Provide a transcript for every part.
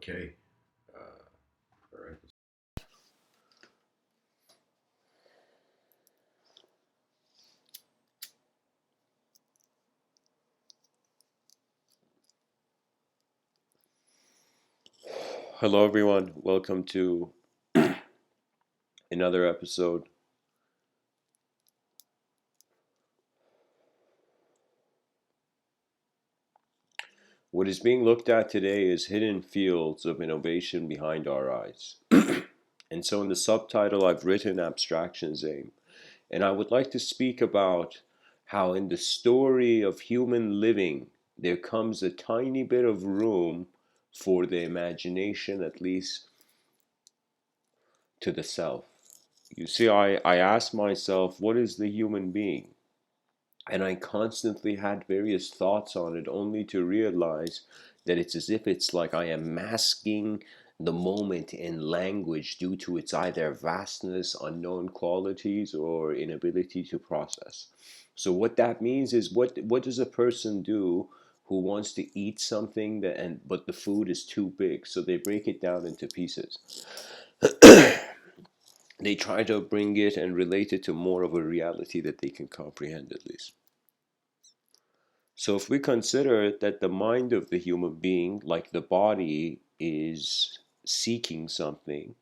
Okay. All right. Hello, everyone. Welcome to another episode. What is being looked at today is hidden fields of innovation behind our eyes. And so, in the subtitle, I've written Abstraction's Aim. And I would like to speak about how, in the story of human living, there comes a tiny bit of room for the imagination, at least to the self. You see, I ask myself, what is the human being? And I constantly had various thoughts on it, only to realize that it's as if it's like I am masking the moment in language due to its either vastness, unknown qualities, or inability to process. So what that means is, what does a person do who wants to eat something but the food is too big, so they break it down into pieces. They try to bring it and relate it to more of a reality that they can comprehend, at least. So if we consider that the mind of the human being, like the body, is seeking something,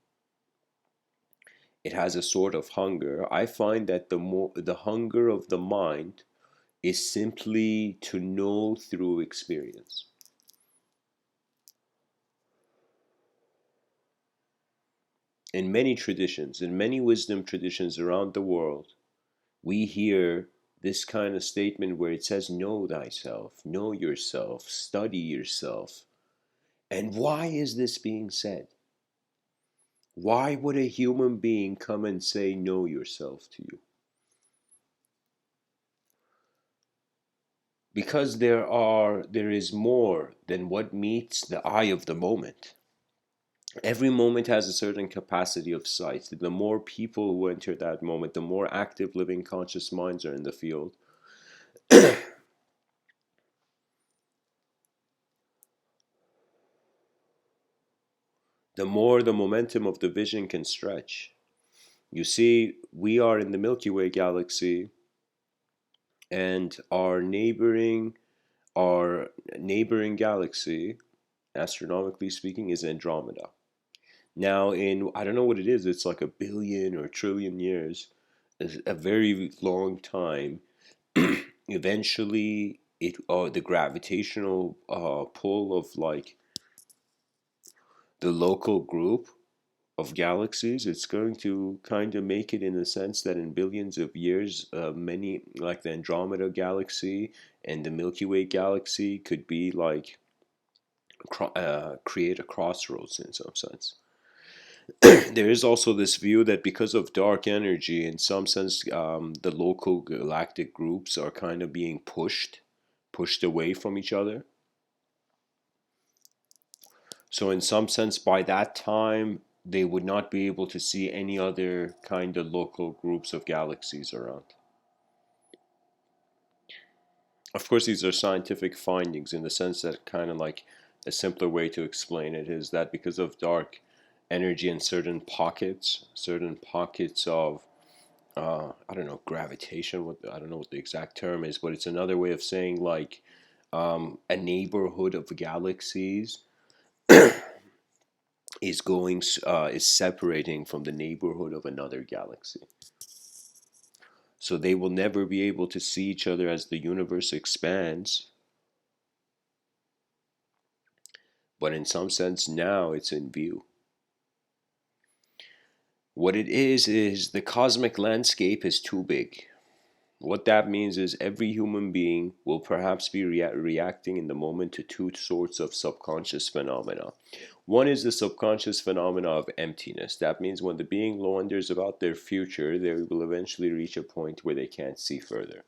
it has a sort of hunger. I find that the hunger of the mind is simply to know through experience. In many traditions, in many wisdom traditions around the world, we hear this kind of statement where it says, know thyself, know yourself, study yourself. And why is this being said? Why would a human being come and say, know yourself to you? Because there is more than what meets the eye of the moment. Every moment has a certain capacity of sight. The more people who enter that moment, the more active, living, conscious minds are in the field. The more the momentum of the vision can stretch. You see, we are in the Milky Way galaxy, and our neighboring galaxy, astronomically speaking, is Andromeda. Now, in I don't know what it is, it's like a billion or trillion years, a very long time. Eventually, the gravitational pull of like the local group of galaxies, it's going to kind of make it in the sense that in billions of years, many like the Andromeda galaxy and the Milky Way galaxy could be like create a crossroads in some sense. There is also this view that because of dark energy, in some sense, the local galactic groups are kind of being pushed away from each other. So, in some sense, by that time, they would not be able to see any other kind of local groups of galaxies around. Of course, these are scientific findings in the sense that kind of like a simpler way to explain it is that because of dark energy in certain pockets of I don't know, gravitation. I don't know what the exact term is, but it's another way of saying like a neighborhood of galaxies is separating from the neighborhood of another galaxy. So they will never be able to see each other as the universe expands. But in some sense, now it's in view. What it is the cosmic landscape is too big. What that means is every human being will perhaps be reacting in the moment to two sorts of subconscious phenomena. One is the subconscious phenomena of emptiness. That means when the being wonders about their future, they will eventually reach a point where they can't see further.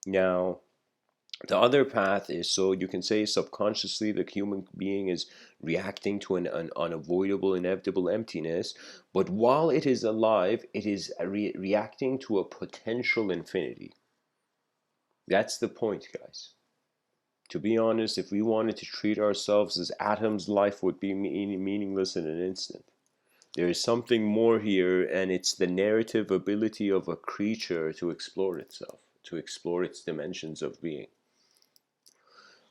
Now, the other path is, so you can say subconsciously the human being is reacting to an unavoidable, inevitable emptiness, but while it is alive, it is reacting to a potential infinity. That's the point, guys. To be honest, if we wanted to treat ourselves as atoms, life would be meaningless in an instant. There is something more here, and it's the narrative ability of a creature to explore itself, to explore its dimensions of being.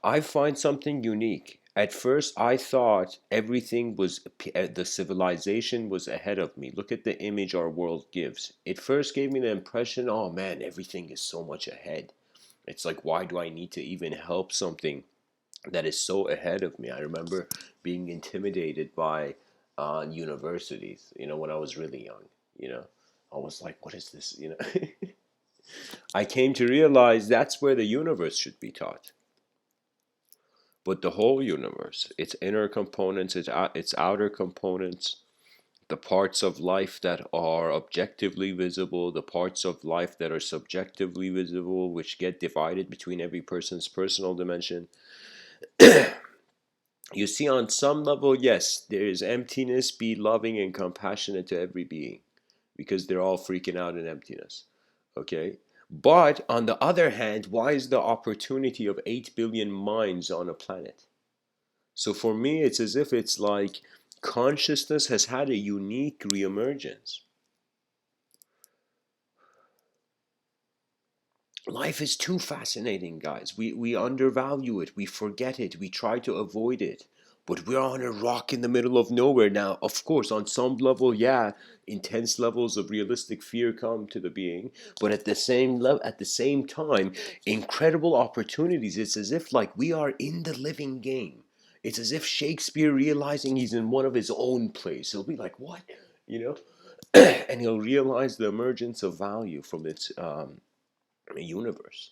I find something unique. At first, I thought everything was, the civilization was ahead of me. Look at the image our world gives. It first gave me the impression, oh man, everything is so much ahead. It's like, why do I need to even help something that is so ahead of me? I remember being intimidated by universities, when I was really young, you know. I was like, what is this? I came to realize that's where the universe should be taught. But the whole universe, its inner components, its outer components, the parts of life that are objectively visible, the parts of life that are subjectively visible, which get divided between every person's personal dimension. You see, on some level, yes, there is emptiness. Be loving and compassionate to every being because they're all freaking out in emptiness. Okay? But on the other hand, why is the opportunity of 8 billion minds on a planet? So for me, it's as if it's like consciousness has had a unique reemergence. Life is too fascinating, guys. We undervalue it, we forget it, we try to avoid it. But we're on a rock in the middle of nowhere now. Of course, on some level, yeah, intense levels of realistic fear come to the being, but at the same level, at the same time, incredible opportunities. It's as if like we are in the living game. It's as if Shakespeare realizing he's in one of his own plays. He'll be like, "What?" You know, and he'll realize the emergence of value from its universe.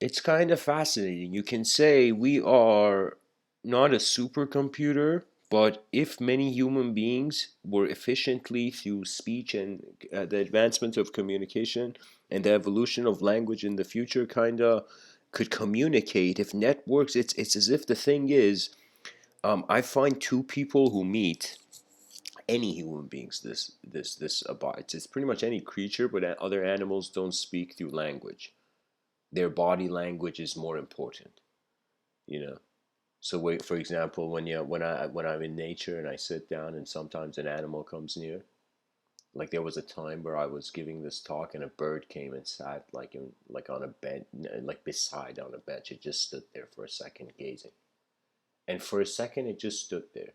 It's kind of fascinating. You can say we are not a supercomputer, but if many human beings were efficiently through speech and the advancement of communication and the evolution of language in the future kind of could communicate, if networks, it's as if the thing is, I find two people who meet, any human beings, this abides. It's pretty much any creature, but other animals don't speak through language. Their body language is more important, you know. So wait, for example, when I'm in nature and I sit down and sometimes an animal comes near, like there was a time where I was giving this talk and a bird came and sat like on a bed, like beside on a bench. It just stood there for a second gazing, and for a second it just stood there.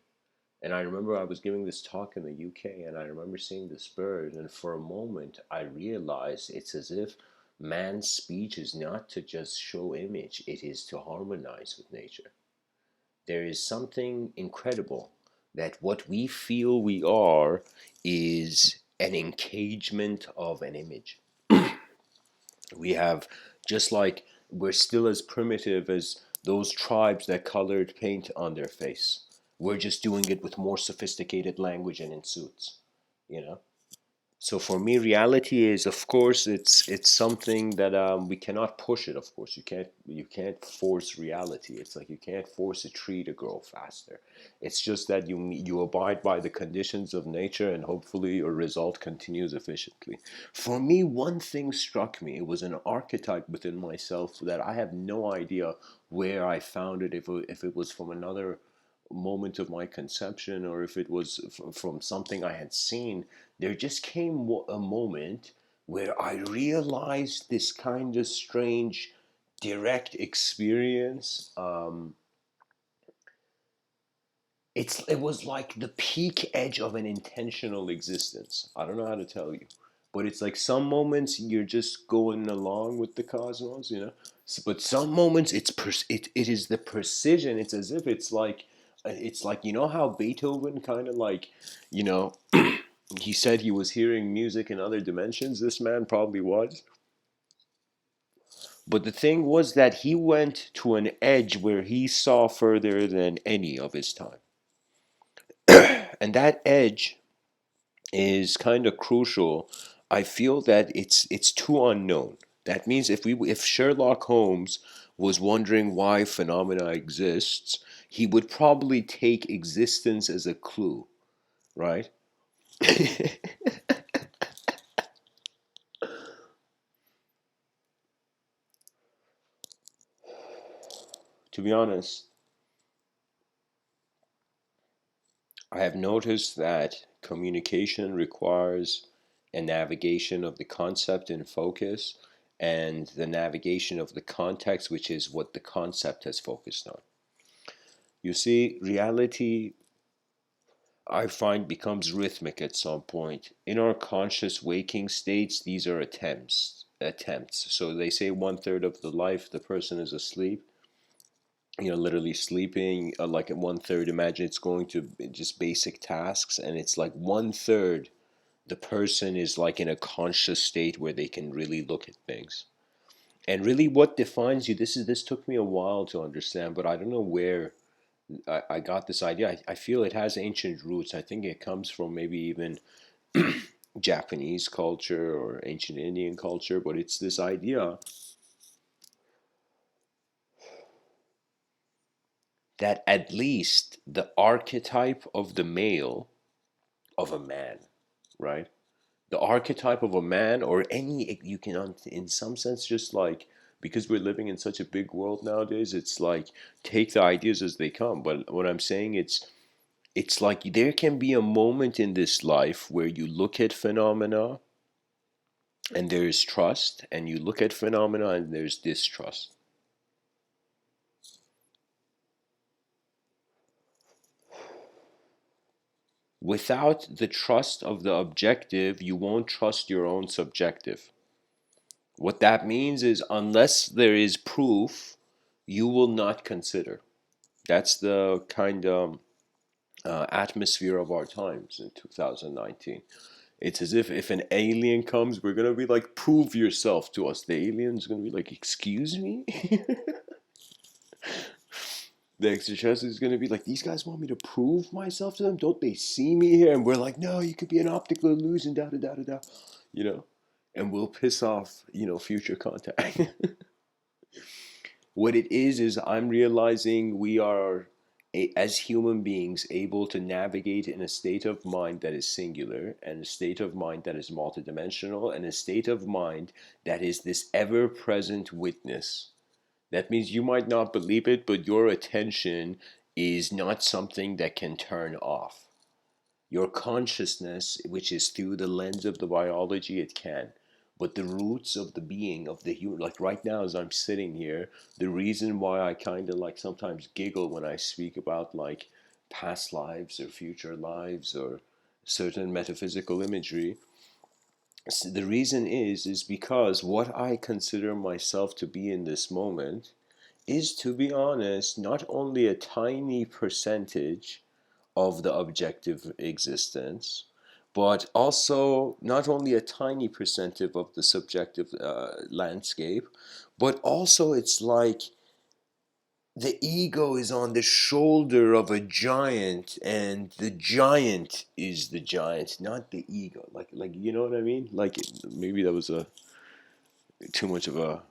And I remember I was giving this talk in the UK, and I remember seeing this bird, and for a moment I realized it's as if man's speech is not to just show image, it is to harmonize with nature. There is something incredible that what we feel we are is an engagement of an image. We have, just like we're still as primitive as those tribes that colored paint on their face. We're just doing it with more sophisticated language and in suits, you know? So for me, reality is, of course, it's something that we cannot push it. Of course, you can't force reality. It's like you can't force a tree to grow faster. It's just that you abide by the conditions of nature, and hopefully your result continues efficiently. For me, one thing struck me. It was an archetype within myself that I have no idea where I found it. If it was from another moment of my conception or if it was from something I had seen, there just came a moment where I realized this kind of strange direct experience. It was like the peak edge of an intentional existence. I don't know how to tell you, but it's like some moments you're just going along with the cosmos, you know. But some moments it is the precision. It's as if it's like you know how Beethoven kind of like, you know, he said he was hearing music in other dimensions. This man probably was. But the thing was that he went to an edge where he saw further than any of his time. And that edge is kind of crucial. I feel that it's too unknown. That means if Sherlock Holmes was wondering why phenomena exists, he would probably take existence as a clue, right? to be honest, I have noticed that communication requires a navigation of the concept in focus and the navigation of the context, which is what the concept has focused on. You see, reality, I find, becomes rhythmic at some point. In our conscious waking states, these are attempts. So they say 1/3 of the life the person is asleep, literally sleeping, like at 1/3. Imagine it's going to just basic tasks, and it's like 1/3 the person is like in a conscious state where they can really look at things. And really, what defines you? This took me a while to understand, but I don't know where I got this idea. I feel it has ancient roots. I think it comes from maybe even Japanese culture or ancient Indian culture, but it's this idea that at least the archetype of the male of a man, right? The archetype of a man, or any, you can, in some sense, just like, because we're living in such a big world nowadays, it's like take the ideas as they come. But what I'm saying, it's like there can be a moment in this life where you look at phenomena and there's trust, and you look at phenomena and there's distrust. Without the trust of the objective, you won't trust your own subjective. What that means is, unless there is proof, you will not consider. That's the kind of atmosphere of our times in 2019. It's as if an alien comes, we're gonna be like, prove yourself to us. The alien's gonna be like, excuse me? The extraterrestrial is gonna be like, these guys want me to prove myself to them? Don't they see me here? And we're like, no, you could be an optical illusion, da da da da da. You know? And we'll piss off, future contact. What it is I'm realizing we are, as human beings, able to navigate in a state of mind that is singular, and a state of mind that is multidimensional, and a state of mind that is this ever present witness. That means you might not believe it, but your attention is not something that can turn off. Your consciousness, which is through the lens of the biology, it can. But the roots of the being, of the human, like right now as I'm sitting here, the reason why I kind of like sometimes giggle when I speak about like past lives or future lives or certain metaphysical imagery, the reason is because what I consider myself to be in this moment is, to be honest, not only a tiny percentage of the objective existence, but also not only a tiny percentage of the subjective landscape, but also it's like the ego is on the shoulder of a giant, and the giant is the giant, not the ego. Like you know what I mean? Like maybe that was a too much of a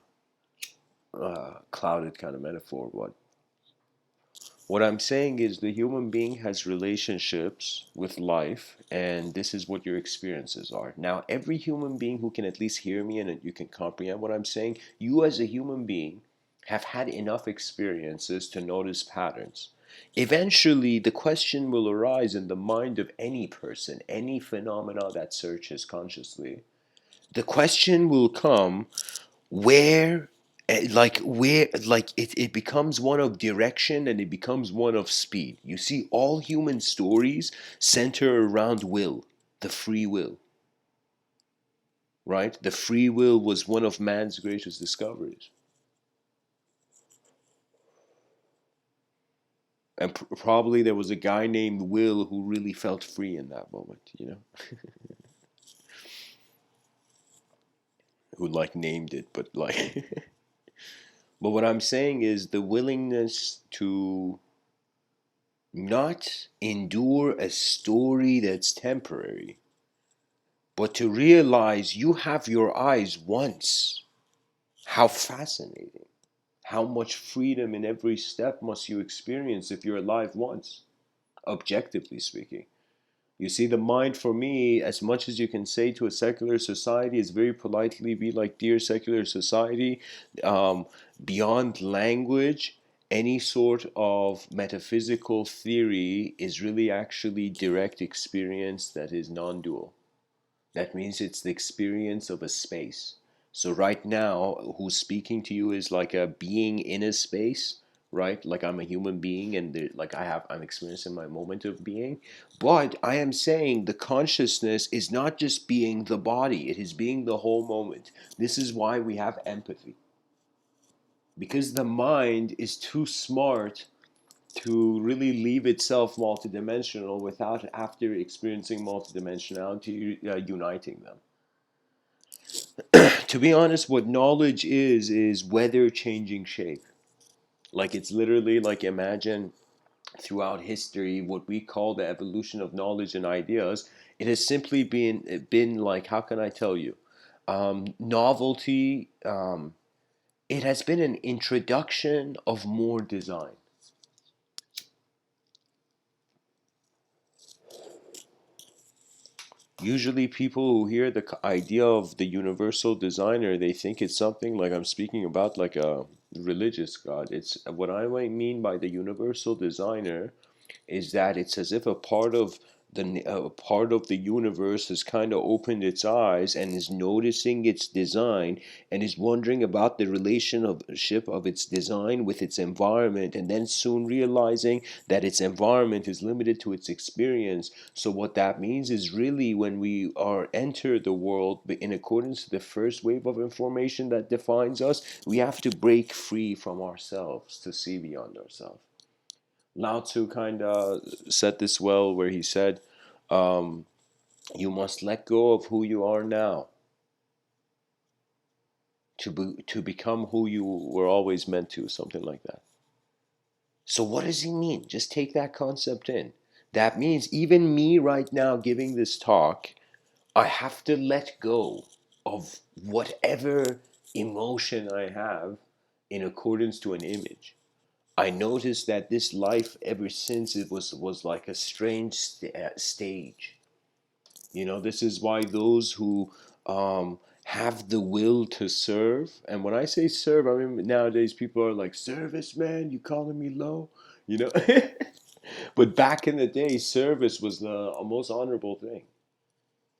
clouded kind of metaphor, but what I'm saying is the human being has relationships with life, and this is what your experiences are. Now, every human being who can at least hear me and you can comprehend what I'm saying, you as a human being have had enough experiences to notice patterns. Eventually, the question will arise in the mind of any person, any phenomena that searches consciously. The question will come, where it becomes one of direction, and it becomes one of speed. You see, all human stories center around will, the free will, right? The free will was one of man's greatest discoveries, and probably there was a guy named Will who really felt free in that moment, who like named it, but like but what I'm saying is the willingness to not endure a story that's temporary, but to realize you have your eyes once. How fascinating. How much freedom in every step must you experience if you're alive once, objectively speaking. You see, the mind for me, as much as you can say to a secular society, is very politely be like, dear secular society, beyond language, Any sort of metaphysical theory is really actually direct experience that is non-dual. That means it's the experience of a space. So right now, who's speaking to you is like a being in a space, right? Like I'm a human being, and like I'm experiencing my moment of being. But I am saying the consciousness is not just being the body; it is being the whole moment. This is why we have empathy, because the mind is too smart to really leave itself multidimensional without, after experiencing multidimensionality, uniting them. To be honest, what knowledge is weather changing shape. Like it's literally like, imagine throughout history what we call the evolution of knowledge and ideas. It has simply been like, how can I tell you? Novelty. It has been an introduction of more design. Usually, people who hear the idea of the universal designer, they think it's something like I'm speaking about, like a religious god. It's what I might mean by the universal designer is that it's as if a part of the universe has kind of opened its eyes and is noticing its design and is wondering about the relationship of its design with its environment, and then soon realizing that its environment is limited to its experience. So what that means is, really, when we are enter the world in accordance to the first wave of information that defines us, we have to break free from ourselves to see beyond ourselves. Lao Tzu kind of said this well, where he said, um, "You must let go of who you are now to become who you were always meant to," something like that. So, what does he mean? Just take that concept in. That means even me right now giving this talk, I have to let go of whatever emotion I have in accordance to an image. I noticed that this life, ever since, it was like a strange stage. This is why those who have the will to serve, and when I say serve, I mean nowadays people are like, service, man, you calling me low, you know. But back in the day, service was the most honorable thing.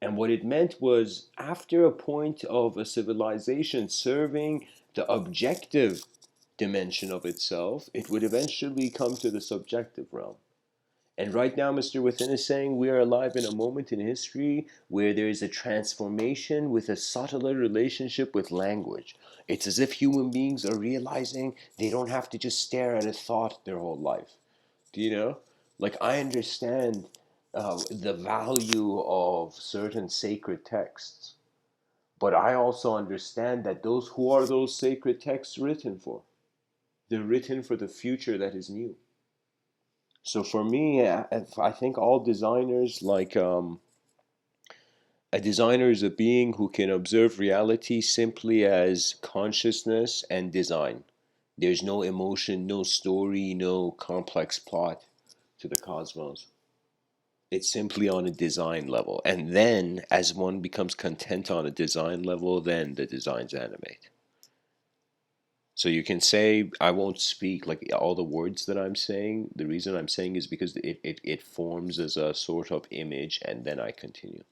And what it meant was, after a point of a civilization serving the objective dimension of itself, it would eventually come to the subjective realm. And right now, Mr. Within is saying we are alive in a moment in history where there is a transformation with a subtler relationship with language. It's as if human beings are realizing they don't have to just stare at a thought their whole life. Do you know? Like, I understand the value of certain sacred texts, but I also understand that who are those sacred texts written for? They're written for the future that is new. So for me, I think all designers, like a designer is a being who can observe reality simply as consciousness and design. There's no emotion, no story, no complex plot to the cosmos. It's simply on a design level. And then, as one becomes content on a design level, then the designs animate. So you can say, I won't speak like all the words that I'm saying. The reason I'm saying is because it forms as a sort of image, and then I continue.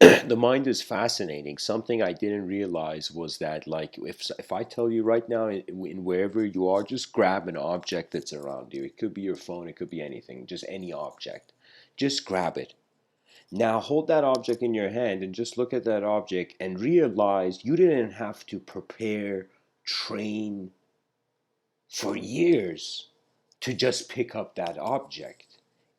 The mind is fascinating. Something I didn't realize was that, like, if I tell you right now, in wherever you are, just grab an object that's around you. It could be your phone, it could be anything, just any object. Just grab it. Now hold that object in your hand and just look at that object and realize you didn't have to prepare, train for years to just pick up that object.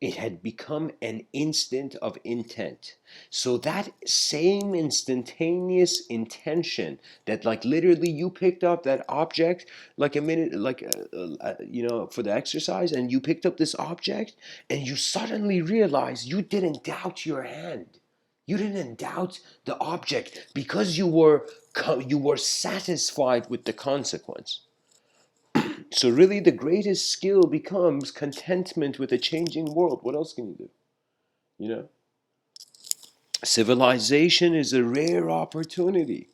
It had become an instant of intent. So that same instantaneous intention that, like, literally you picked up that object like a minute, like, for the exercise, and you picked up this object and you suddenly realized you didn't doubt your hand. You didn't doubt the object because you were satisfied with the consequence. So really, the greatest skill becomes contentment with a changing world. What else can you do? You know, civilization is a rare opportunity.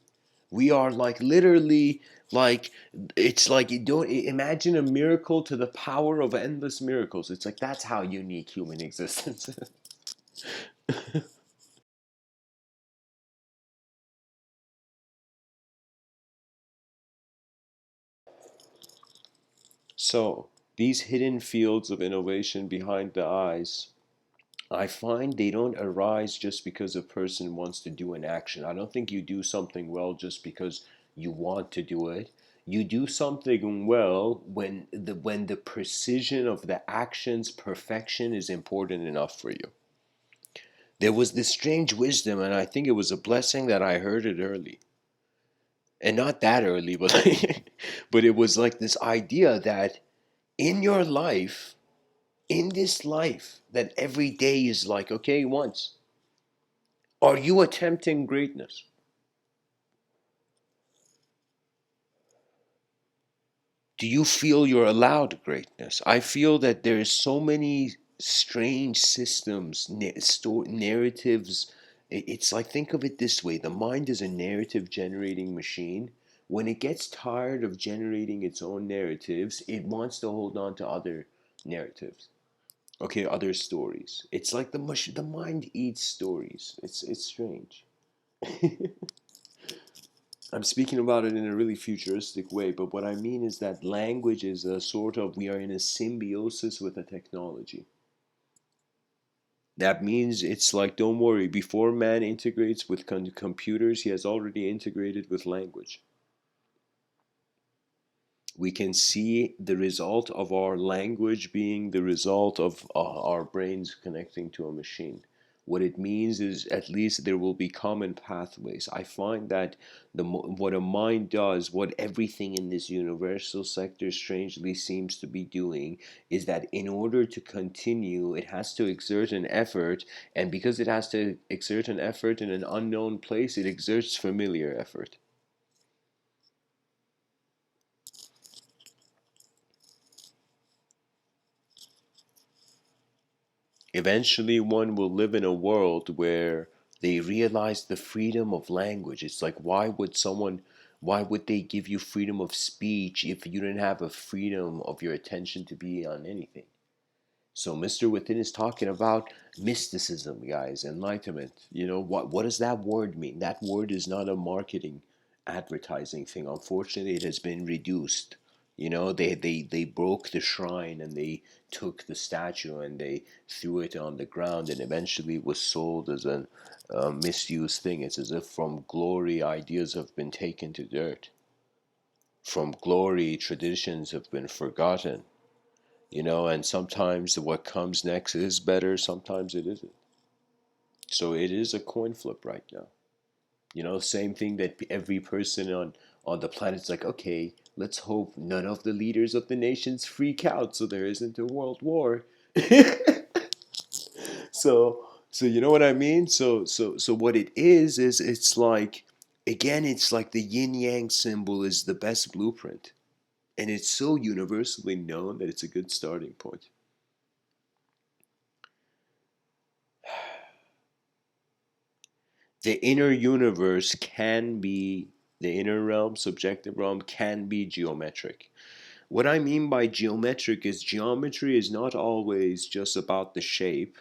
We are like literally like it's like you don't imagine a miracle to the power of endless miracles. It's like that's how unique human existence is. So, these hidden fields of innovation behind the eyes, I find they don't arise just because a person wants to do an action. I don't think you do something well just because you want to do it. You do something well when the precision of the action's perfection is important enough for you. There was this strange wisdom, and I think it was a blessing that I heard it early. And not that early, but but it was like this idea that in your life, in this life, that every day is like, okay, once. Are you attempting greatness? Do you feel you're allowed greatness? I feel that there is so many strange systems, narratives. It's like, think of it this way: the mind is a narrative generating machine. When it gets tired of generating its own narratives, it wants to hold on to other narratives. Okay, other stories. It's like the mind eats stories. It's strange. I'm speaking about it in a really futuristic way, but what I mean is that language is a sort of, we are in a symbiosis with a technology. That means it's like, don't worry, before man integrates with computers, he has already integrated with language. We can see the result of our language being the result of our brains connecting to a machine. What it means is at least there will be common pathways. I find that what a mind does, what everything in this universal sector strangely seems to be doing, is that in order to continue, it has to exert an effort, and because it has to exert an effort in an unknown place, it exerts familiar effort. Eventually one will live in a world where they realize the freedom of language. It's like, why would they give you freedom of speech if you didn't have a freedom of your attention to be on anything? So Mr. Within is talking about mysticism, guys, enlightenment. What does that word mean? That word is not a marketing advertising thing. Unfortunately, it has been reduced. They broke the shrine and they took the statue and they threw it on the ground and eventually was sold as a misused thing. It's as if from glory ideas have been taken to dirt. From glory traditions have been forgotten, and sometimes what comes next is better, sometimes it isn't. So it is a coin flip right now. Same thing that every person on the planet's like, okay, let's hope none of the leaders of the nations freak out so there isn't a world war. So you know what I mean? So what it is it's like, again, it's like the yin yang symbol is the best blueprint. And it's so universally known that it's a good starting point. The inner universe can be, the inner realm, subjective realm, can be geometric. What I mean by geometric is geometry is not always just about the shape.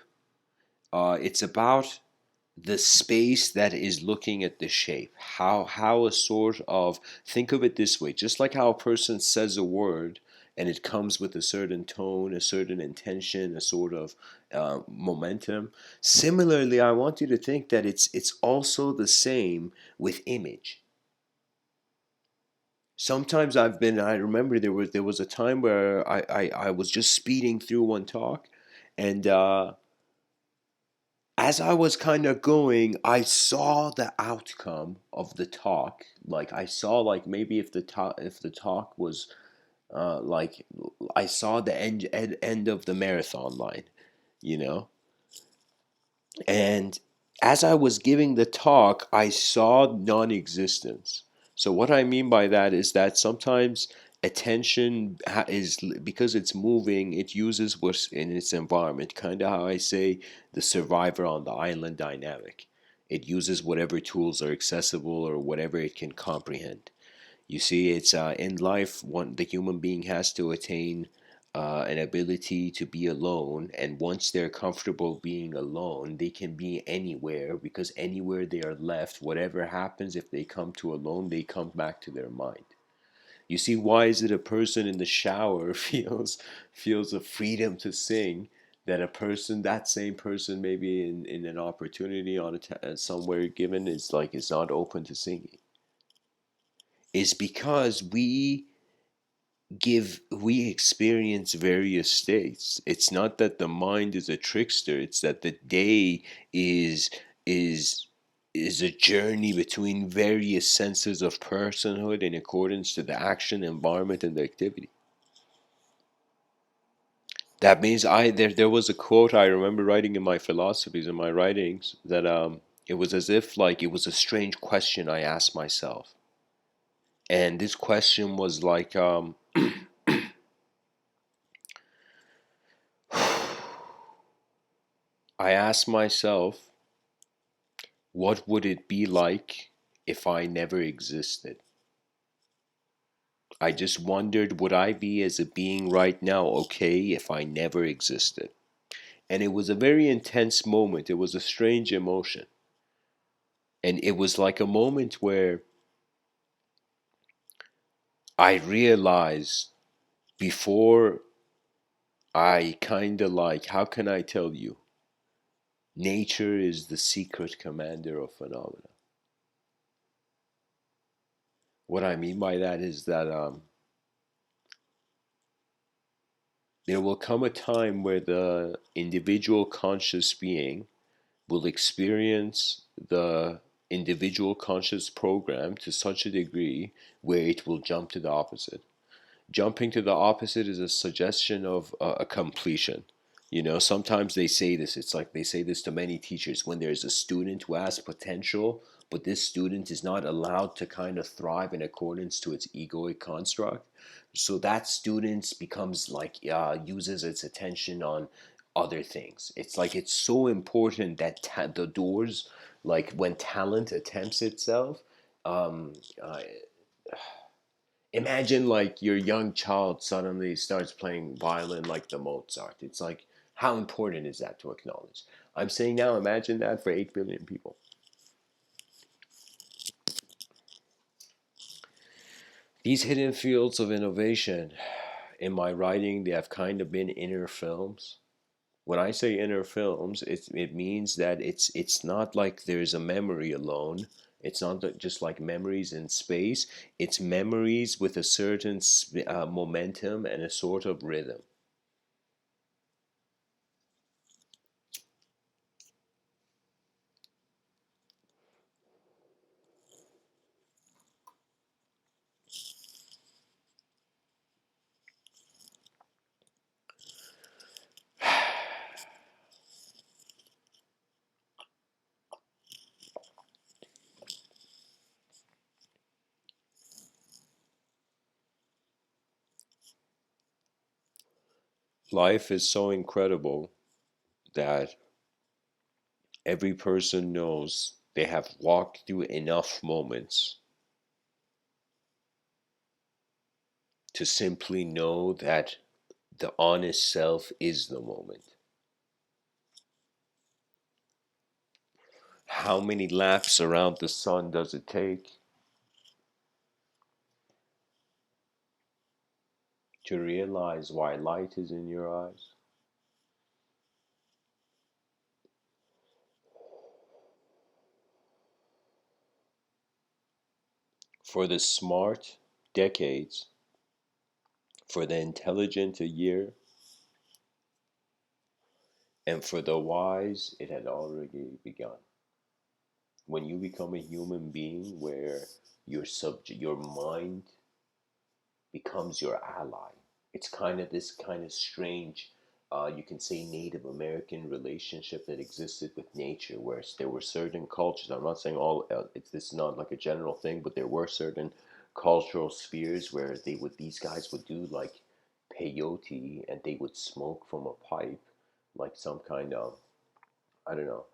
It's about the space that is looking at the shape. How a sort of, think of it this way, just like how a person says a word and it comes with a certain tone, a certain intention, a sort of momentum. Similarly, I want you to think that it's also the same with image. Sometimes I remember there was a time where I was just speeding through one talk, and as I was kind of going, I saw the outcome of the talk. Like I saw, like maybe if the talk was like, I saw the end of the marathon line, you know. And as I was giving the talk, I saw non-existence. So what I mean by that is that sometimes attention is, because it's moving, it uses what's in its environment. Kind of how I say the survivor on the island dynamic. It uses whatever tools are accessible or whatever it can comprehend. You see, it's in life, one the human being has to attain an ability to be alone, and once they're comfortable being alone, they can be anywhere because anywhere they are left, whatever happens, if they come to alone, they come back to their mind. You see, why is it a person in the shower feels a freedom to sing that a person, that same person, maybe in an opportunity on somewhere given, is not open to singing? Is because we experience various states. It's not that the mind is a trickster, it's that the day is is is a journey between various senses of personhood in accordance to the action, environment, and the activity. That means there was a quote I remember writing in my philosophies and my writings that it was as if like it was a strange question I asked myself. And this question was like I asked myself, what would it be like if I never existed? I just wondered, would I be as a being right now okay if I never existed? And it was a very intense moment. It was a strange emotion. And it was like a moment where I realized before I kind of like, how can I tell you? Nature is the secret commander of phenomena. What I mean by that is that there will come a time where the individual conscious being will experience the individual conscious program to such a degree where it will jump to the opposite. Jumping to the opposite is a suggestion of a completion. You know, sometimes they say this, it's like they say this to many teachers when there's a student who has potential, but this student is not allowed to kind of thrive in accordance to its egoic construct. So that student becomes like, uses its attention on other things. It's like it's so important that the doors, like when talent attempts itself, um, uh, imagine like your young child suddenly starts playing violin like the Mozart. It's like, how important is that to acknowledge? I'm saying now, imagine that for 8 billion people. These hidden fields of innovation, in my writing, they have kind of been inner films. When I say inner films, it means that it's not like there's a memory alone. It's not just like memories in space. It's memories with a certain momentum and a sort of rhythm. Life is so incredible that every person knows they have walked through enough moments to simply know that the honest self is the moment. How many laps around the sun does it take to realize why light is in your eyes? For the smart, decades. For the intelligent, a year. And for the wise, it had already begun. When you become a human being where your mind becomes your ally. It's kind of this kind of strange, you can say Native American relationship that existed with nature, where there were certain cultures. I'm not saying all. This is not like a general thing, but there were certain cultural spheres where these guys would do like peyote and they would smoke from a pipe, like some kind of, I don't know,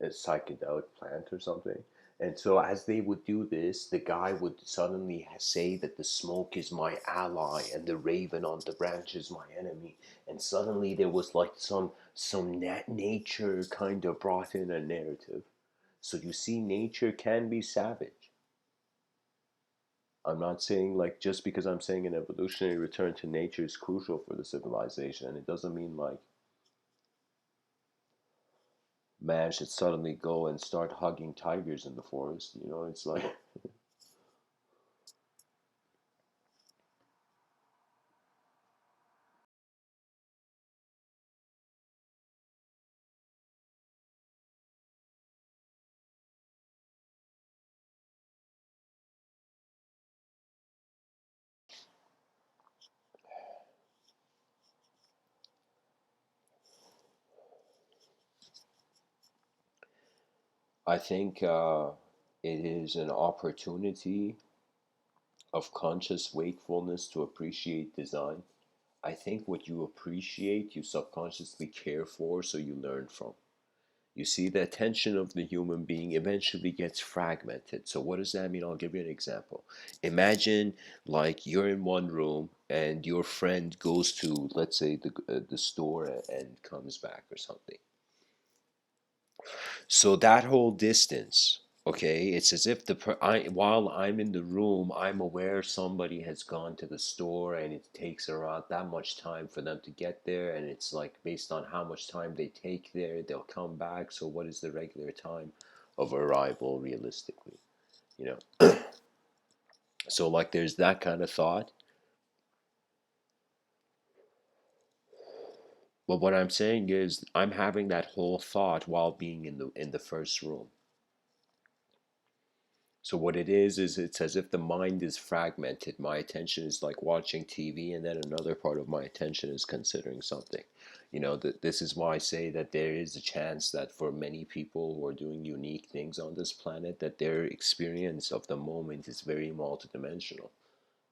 a psychedelic plant or something. And so, as they would do this, the guy would suddenly say that the smoke is my ally and the raven on the branch is my enemy. And suddenly, there was like some nature kind of brought in a narrative. So you see, nature can be savage. I'm not saying like just because I'm saying an evolutionary return to nature is crucial for the civilization. It doesn't mean like man should suddenly go and start hugging tigers in the forest. You know, it's like I think it is an opportunity of conscious wakefulness to appreciate design. I think what you appreciate, you subconsciously care for, so you learn from. You see, the attention of the human being eventually gets fragmented. So, what does that mean? I'll give you an example. Imagine, like, you're in one room and your friend goes to, let's say, the store and comes back or something. So that whole distance, okay, it's as if while I'm in the room, I'm aware somebody has gone to the store and it takes around that much time for them to get there, and it's like based on how much time they take there, they'll come back. So what is the regular time of arrival realistically? You know, so like there's that kind of thought. But what I'm saying is I'm having that whole thought while being in the first room. So what it is it's as if the mind is fragmented. My attention is like watching TV, and then another part of my attention is considering something. You know, that this is why I say that there is a chance that for many people who are doing unique things on this planet, that their experience of the moment is very multidimensional.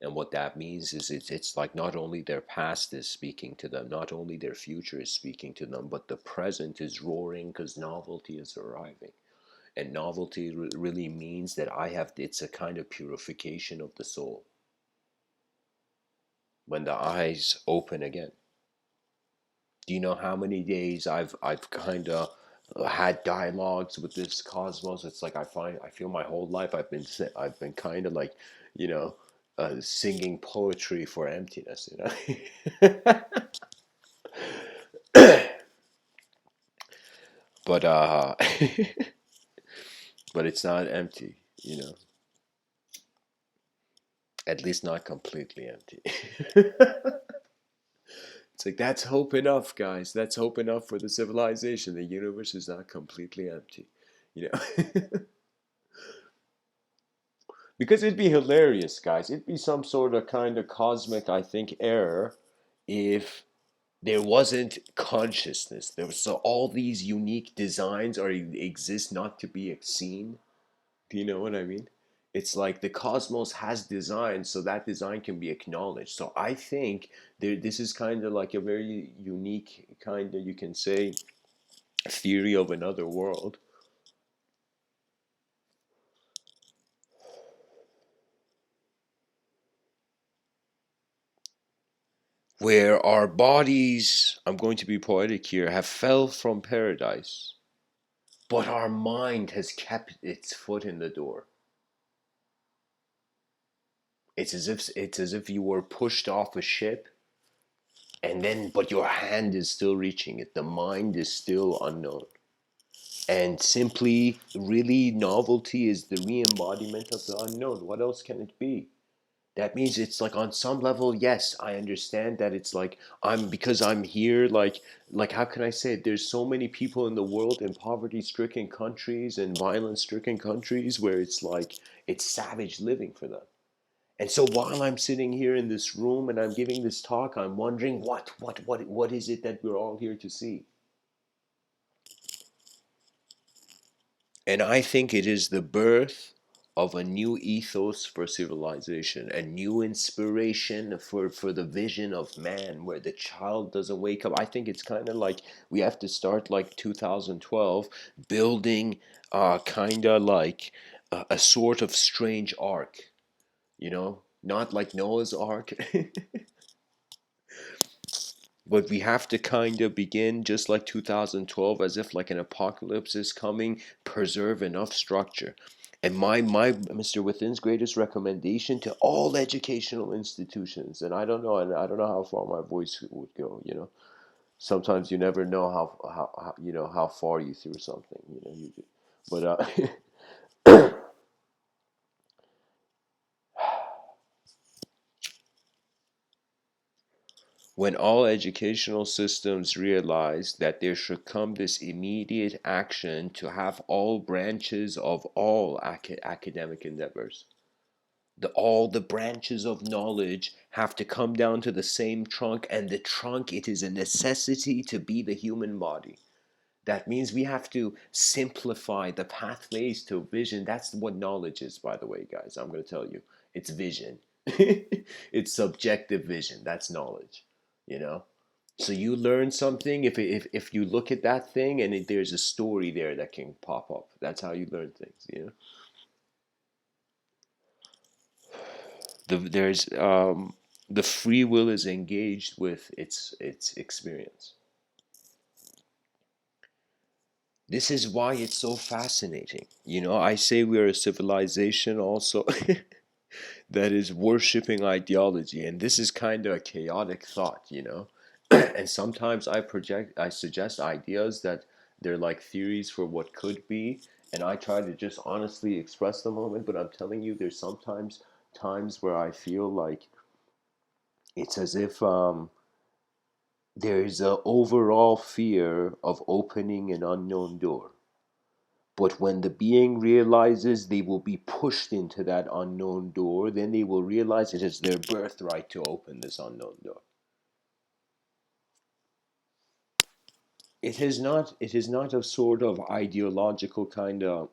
And what that means is it's like not only their past is speaking to them, not only their future is speaking to them, but the present is roaring because novelty is arriving. And novelty really means that it's a kind of purification of the soul when the eyes open again. Do you know how many days I've kind of had dialogues with this cosmos? It's like I feel my whole life I've been kind of like, you know, singing poetry for emptiness, you know. But but it's not empty, you know. At least not completely empty. It's like that's hope enough, guys. That's hope enough for the civilization. The universe is not completely empty, you know. Because it'd be hilarious, guys. It'd be some sort of kind of cosmic, I think, error if there wasn't consciousness. There was so all these unique designs are exist not to be seen. Do you know what I mean? It's like the cosmos has design, so that design can be acknowledged. So I think this is kind of like a very unique kind of, you can say, theory of another world where our bodies, I'm going to be poetic here, have fell from paradise, but our mind has kept its foot in the door. It's as if you were pushed off a ship, and then but your hand is still reaching it. The mind is still unknown. And simply, really, novelty is the re-embodiment of the unknown. What else can it be? That means it's like on some level, yes, I understand that it's like because I'm here, like how can I say it? There's so many people in the world in poverty-stricken countries and violence-stricken countries where it's like it's savage living for them. And so while I'm sitting here in this room and I'm giving this talk, I'm wondering what is it that we're all here to see? And I think it is the birth of a new ethos for civilization, a new inspiration for the vision of man, where the child doesn't wake up. I think it's kind of like we have to start like 2012, building kind of like a sort of strange ark, not like Noah's Ark, but we have to kind of begin just like 2012, as if like an apocalypse is coming, preserve enough structure. And my Mr. Within's greatest recommendation to all educational institutions, and I don't know how far my voice would go. Sometimes you never know how far you threw something, but when all educational systems realize that there should come this immediate action to have all branches of all academic endeavors, all the branches of knowledge have to come down to the same trunk, and the trunk, it is a necessity to be the human body. That means we have to simplify the pathways to vision. That's what knowledge is, by the way, guys. I'm going to tell you. It's vision. It's subjective vision. That's knowledge, you know? So you learn something if you look at that thing and there's a story there that can pop up. That's how you learn things. The free will is engaged with its experience. This is why it's so fascinating. I say we're a civilization also that is worshiping ideology, and this is kind of a chaotic thought. And sometimes I suggest ideas that they're like theories for what could be, and I try to just honestly express the moment. But I'm telling you, there's sometimes times where I feel like it's as if there's a overall fear of opening an unknown door. But when the being realizes they will be pushed into that unknown door, then they will realize it is their birthright to open this unknown door. It is not a sort of ideological kind of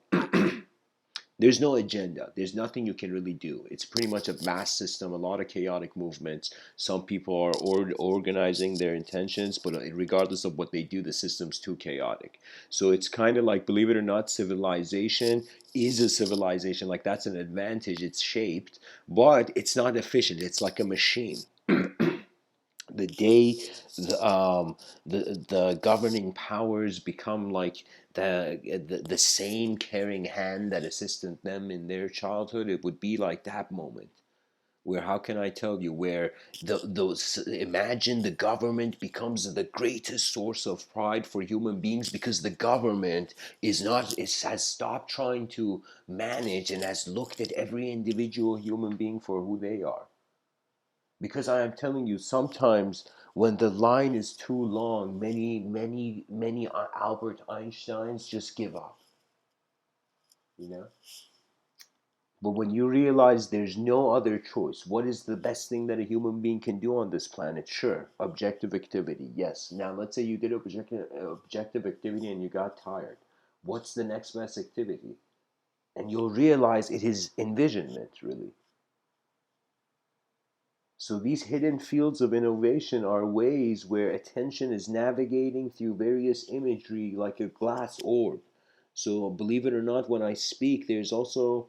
there's no agenda. There's nothing you can really do. It's pretty much a mass system, a lot of chaotic movements. Some people are organizing their intentions, but regardless of what they do, the system's too chaotic. So it's kind of like, believe it or not, civilization is a civilization. Like, that's an advantage. It's shaped, but it's not efficient. It's like a machine. The day the governing powers become like the same caring hand that assisted them in their childhood, it would be like that moment where, how can I tell you, where those imagine the government becomes the greatest source of pride for human beings, because the government has stopped trying to manage and has looked at every individual human being for who they are. Because I am telling you, sometimes when the line is too long, many Albert Einsteins just give up, you know? But when you realize there's no other choice, what is the best thing that a human being can do on this planet? Sure, objective activity, yes. Now, let's say you did objective activity and you got tired. What's the next best activity? And you'll realize it is envisionment, really. So these hidden fields of innovation are ways where attention is navigating through various imagery like a glass orb. So believe it or not, when I speak, there's also,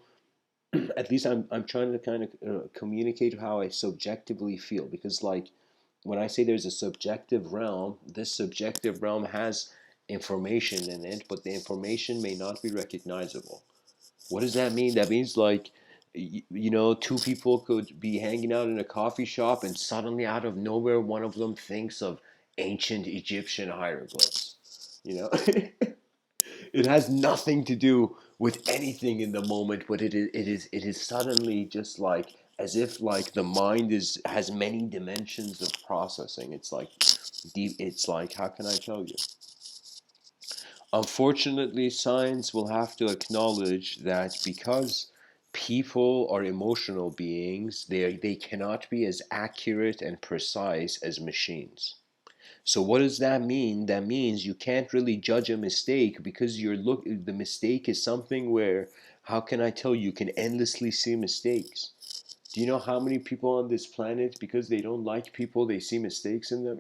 at least I'm trying to kind of communicate how I subjectively feel, because like when I say there's a subjective realm, this subjective realm has information in it, but the information may not be recognizable. What does that mean? That means like, two people could be hanging out in a coffee shop, and suddenly out of nowhere, one of them thinks of ancient Egyptian hieroglyphs. It has nothing to do with anything in the moment, but it is suddenly just like, as if like the mind has many dimensions of processing. It's like deep. It's like, how can I tell you? Unfortunately, science will have to acknowledge that because people are emotional beings, they cannot be as accurate and precise as machines. So what does that mean? That means you can't really judge a mistake, because the mistake is something where How can I tell you can endlessly see mistakes? Do you know how many people on this planet, because they don't like people, they see mistakes in them?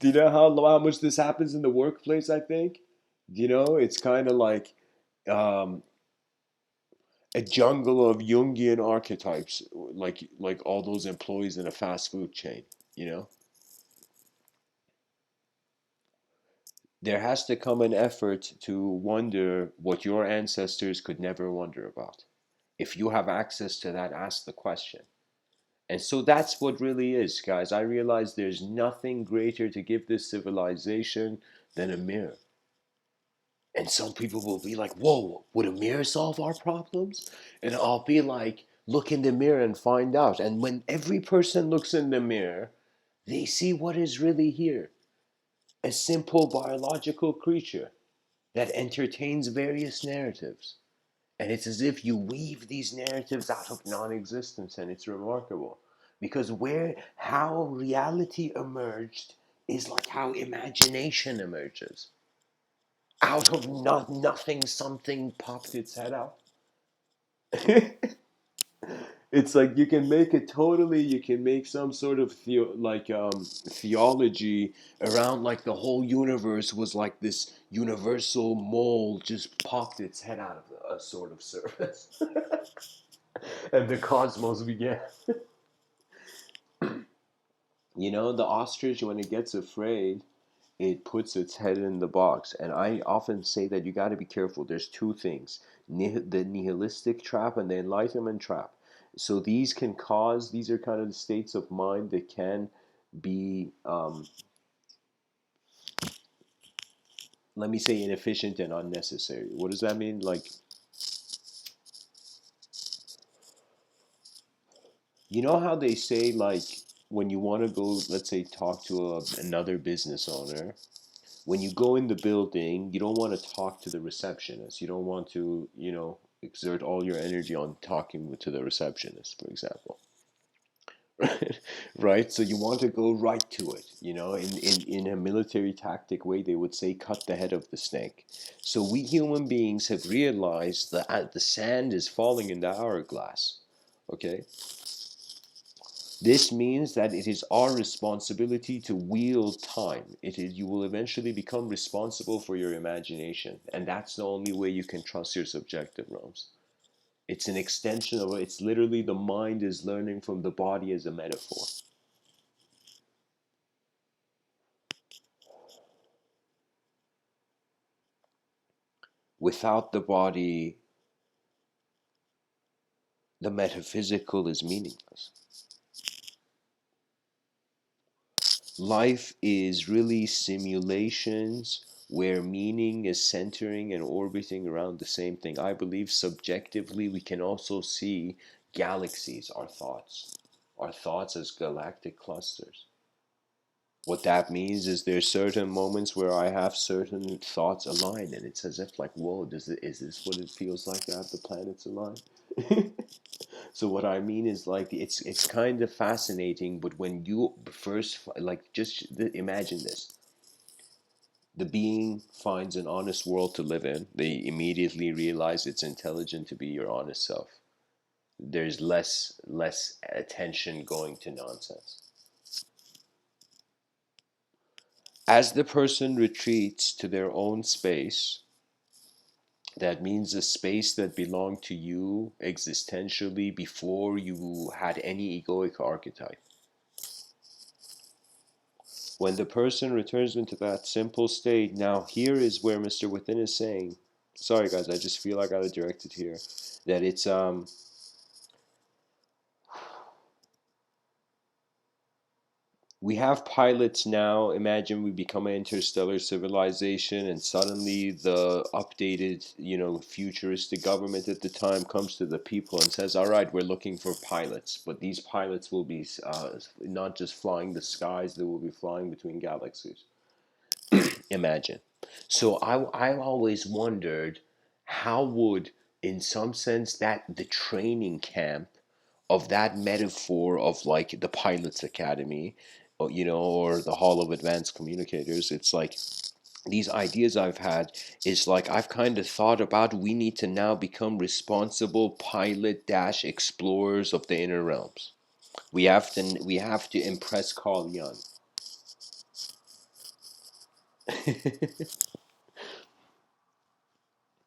Do you know how much this happens in the workplace? I think. It's kind of like um, a jungle of Jungian archetypes, like all those employees in a fast food chain. You know, there has to come an effort to wonder what your ancestors could never wonder about. If you have access to that, ask the question. And so that's what really is, guys. I realize there's nothing greater to give this civilization than a mirror. And some people will be like, whoa, would a mirror solve our problems? And I'll be like, look in the mirror and find out. And when every person looks in the mirror, they see what is really here: a simple biological creature that entertains various narratives. And it's as if you weave these narratives out of non-existence, and it's remarkable. Because how reality emerged is like how imagination emerges. Out of nothing, something popped its head out. It's like you can make some sort of theology around, like the whole universe was like this universal mole just popped its head out of a sort of surface. And the cosmos began. The ostrich, when it gets afraid, it puts its head in the box. And I often say that you got to be careful. There's two things: the nihilistic trap and the enlightenment trap. So these are kind of the states of mind that can be, let me say, inefficient and unnecessary. What does that mean? Like, you know how they say, like, when you want to go, let's say, talk to another business owner, when you go in the building, you don't want to talk to the receptionist. You don't want to, exert all your energy on talking to the receptionist, for example. Right? So you want to go right to it. In a military tactic way, they would say, cut the head of the snake. So we human beings have realized that the sand is falling in the hourglass. Okay? This means that it is our responsibility to wield time. You will eventually become responsible for your imagination, and that's the only way you can trust your subjective realms. It's an extension of it's literally the mind is learning from the body as a metaphor. Without the body, the metaphysical is meaningless. Life is really simulations where meaning is centering and orbiting around the same thing. I believe subjectively we can also see galaxies, our thoughts as galactic clusters. What that means is there's certain moments where I have certain thoughts aligned, and it's as if like, whoa, is this what it feels like to have the planets aligned? So what I mean is, like, it's kind of fascinating, but when you first, like, just imagine this: the being finds an honest world to live in, they immediately realize it's intelligent to be your honest self. There's less attention going to nonsense. As the person retreats to their own space, that means a space that belonged to you existentially before you had any egoic archetype. When the person returns into that simple state, now here is where Mr. Within is saying, sorry guys, I just feel I gotta direct it here, that it's we have pilots now. Imagine we become an interstellar civilization, and suddenly the updated, futuristic government at the time comes to the people and says, all right, we're looking for pilots, but these pilots will be not just flying the skies, they will be flying between galaxies. Imagine. So I always wondered, how would, in some sense, that the training camp of that metaphor of, like, the pilots academy, or the hall of advanced communicators, it's like these ideas I've had is like I've kind of thought about we need to now become responsible pilot dash explorers of the inner realms. We have to impress Carl Jung.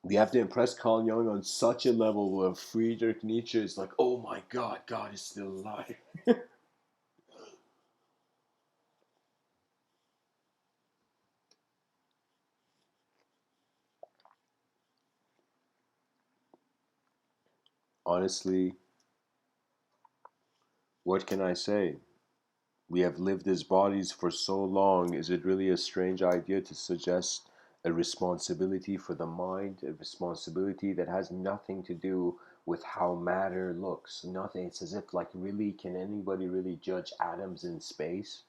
We have to impress Carl Jung on such a level where Friedrich Nietzsche is like, oh my God, God is still alive. Honestly, what can I say? We have lived as bodies for so long. Is it really a strange idea to suggest a responsibility for the mind, a responsibility that has nothing to do with how matter looks? Nothing. It's as if, like, really, can anybody really judge atoms in space?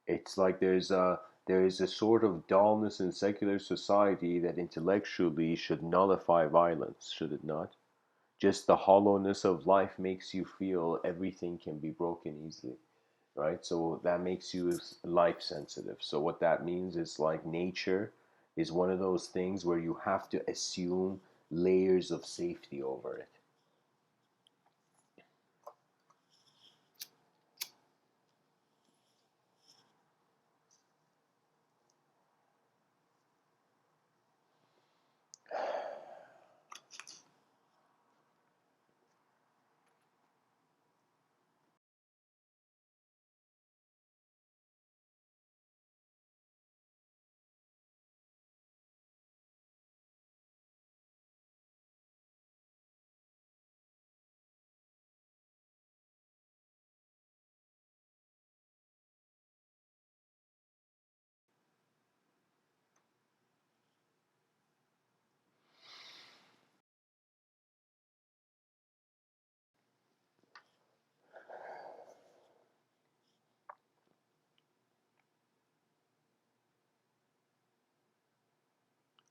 It's like there is a sort of dullness in secular society that intellectually should nullify violence, should it not? Just the hollowness of life makes you feel everything can be broken easily, right? So that makes you life sensitive. So what that means is like nature is one of those things where you have to assume layers of safety over it.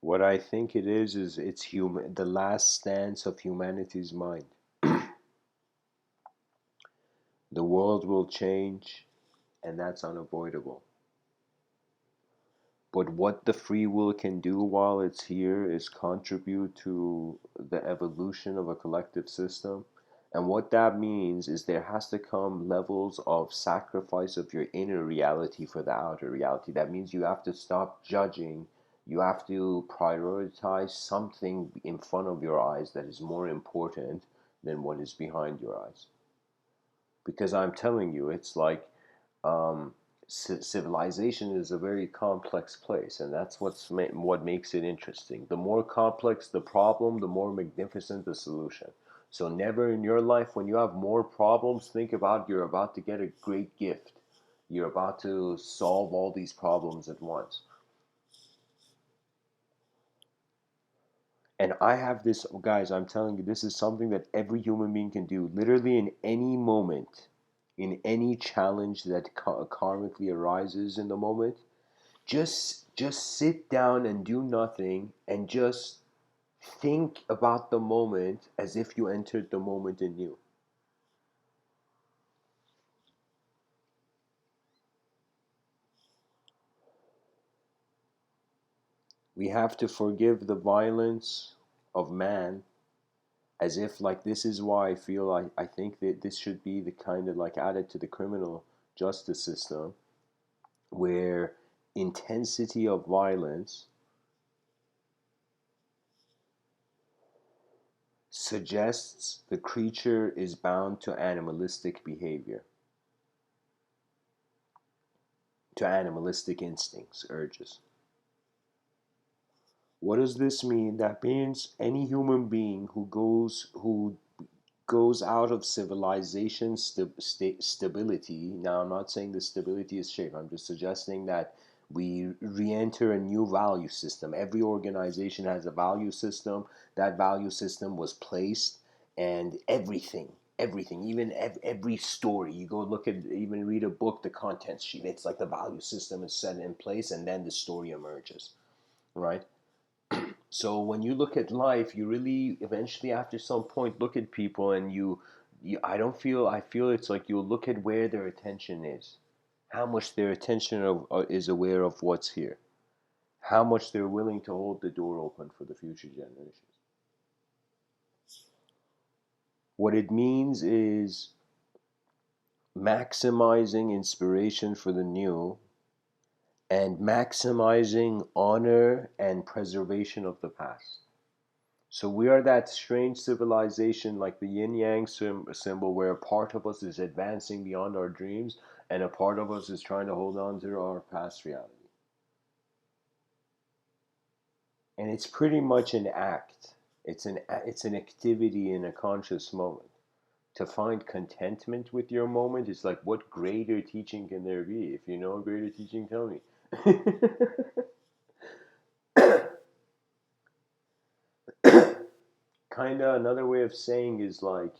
What I think it is it's human, the last stance of humanity's mind. The world will change, and that's unavoidable. But what the free will can do while it's here is contribute to the evolution of a collective system. And what that means is there has to come levels of sacrifice of your inner reality for the outer reality. That means you have to stop judging. You have to prioritize something in front of your eyes that is more important than what is behind your eyes. Because I'm telling you, it's like um, civilization is a very complex place, and that's what makes it interesting. The more complex the problem, the more magnificent the solution. So never in your life, when you have more problems, think about you're about to get a great gift. You're about to solve all these problems at once. And I have this, guys, I'm telling you, this is something that every human being can do. Literally in any moment, in any challenge that karmically arises in the moment, just sit down and do nothing and just think about the moment as if you entered the moment anew. We have to forgive the violence of man as if like this is why I think that this should be the kind of like added to the criminal justice system where intensity of violence suggests the creature is bound to animalistic behavior, to animalistic instincts, urges. What does this mean? That means any human being who goes out of civilization stability. Now, I'm not saying the stability is shape. I'm just suggesting that we re-enter a new value system. Every organization has a value system. That value system was placed, and everything, even every story. You go look at, even read a book, the contents sheet. It's like the value system is set in place, and then the story emerges, right? So when you look at life, you really eventually, after some point, look at people and I feel it's like you look at where their attention is, how much their attention is aware of what's here, how much they're willing to hold the door open for the future generations. What it means is maximizing inspiration for the new and maximizing honor and preservation of the past. So we are that strange civilization, like the yin yang symbol, where a part of us is advancing beyond our dreams and a part of us is trying to hold on to our past reality. And it's pretty much an act. It's an activity in a conscious moment. To find contentment with your moment is like, what greater teaching can there be? If you know a greater teaching, tell me. Kind of another way of saying is like,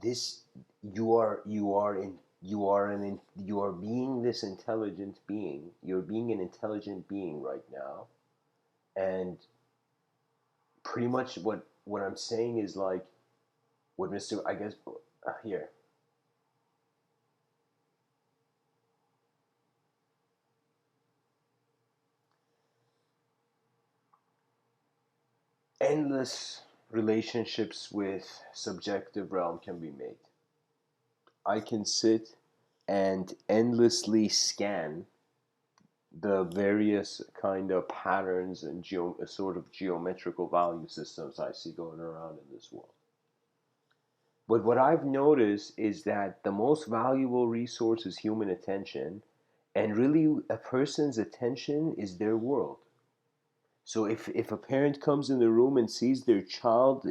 this, you are being this intelligent being. You're being an intelligent being right now. And pretty much what I'm saying is like, what Mr. I guess here, endless relationships with subjective realm can be made. I can sit and endlessly scan the various kind of patterns and sort of geometrical value systems I see going around in this world. But what I've noticed is that the most valuable resource is human attention, and really a person's attention is their world. So if a parent comes in the room and sees their child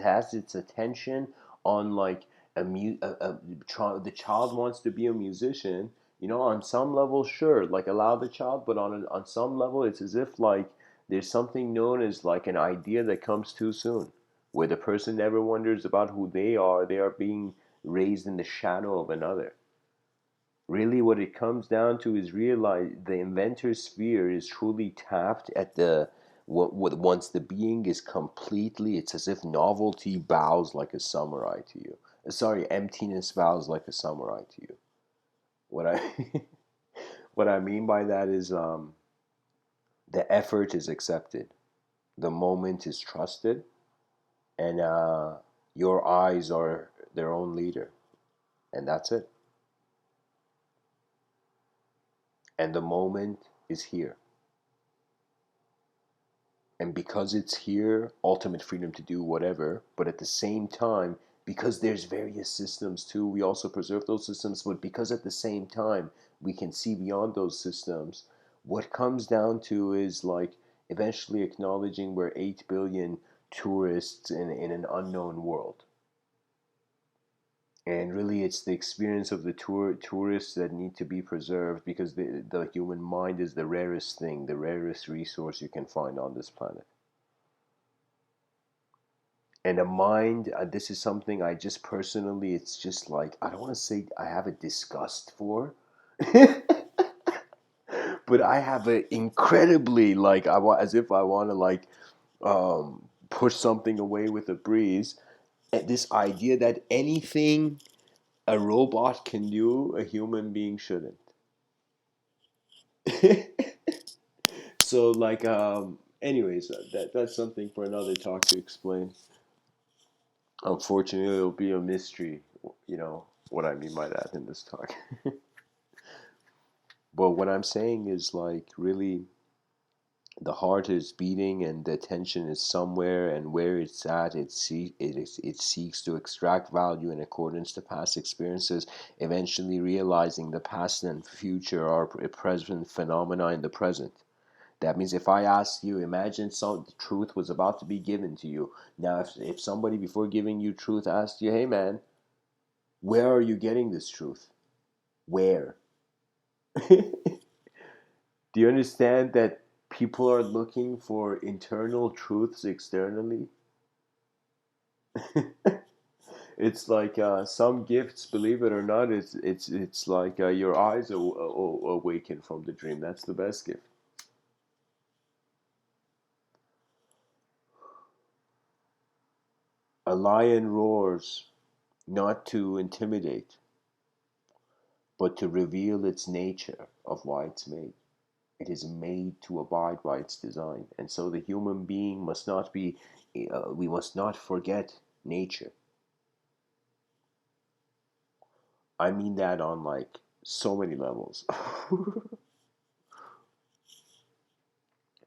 has its attention on like the child wants to be a musician, on some level, sure, like allow the child, but on some level, it's as if like there's something known as like an idea that comes too soon, where the person never wonders about who they are being raised in the shadow of another. Really, what it comes down to is realize the inventor's sphere is truly tapped at the what once the being is completely. It's as if novelty bows like a samurai to you. Sorry, emptiness bows like a samurai to you. What I what I mean by that is the effort is accepted, the moment is trusted, and your eyes are their own leader, and that's it. And the moment is here. And because it's here, ultimate freedom to do whatever, but at the same time, because there's various systems too, we also preserve those systems, but because at the same time we can see beyond those systems, what comes down to is like eventually acknowledging we're 8 billion tourists in an unknown world. And really it's the experience of the tourists that need to be preserved, because the human mind is the rarest thing, the rarest resource you can find on this planet. And a mind, this is something I just personally, it's just like, I don't want to say I have a disgust for, but I have an incredibly, like, as if I want to, like, push something away with a breeze. And this idea that anything a robot can do, a human being shouldn't. So, like, anyways, that's something for another talk to explain. Unfortunately, it'll be a mystery, what I mean by that in this talk. But what I'm saying is like, really, the heart is beating and the attention is somewhere, and where it's at, it seeks to extract value in accordance to past experiences, eventually realizing the past and future are a present phenomena in the present. That means if I ask you, imagine the truth was about to be given to you. Now, if somebody before giving you truth asked you, hey man, where are you getting this truth? Where? Do you understand that people are looking for internal truths externally? It's like some gifts, believe it or not, it's like your eyes awaken from the dream. That's the best gift. A lion roars not to intimidate, but to reveal its nature of why it's made. It is made to abide by its design. And so the human being must not be, we must not forget nature. I mean that on like so many levels.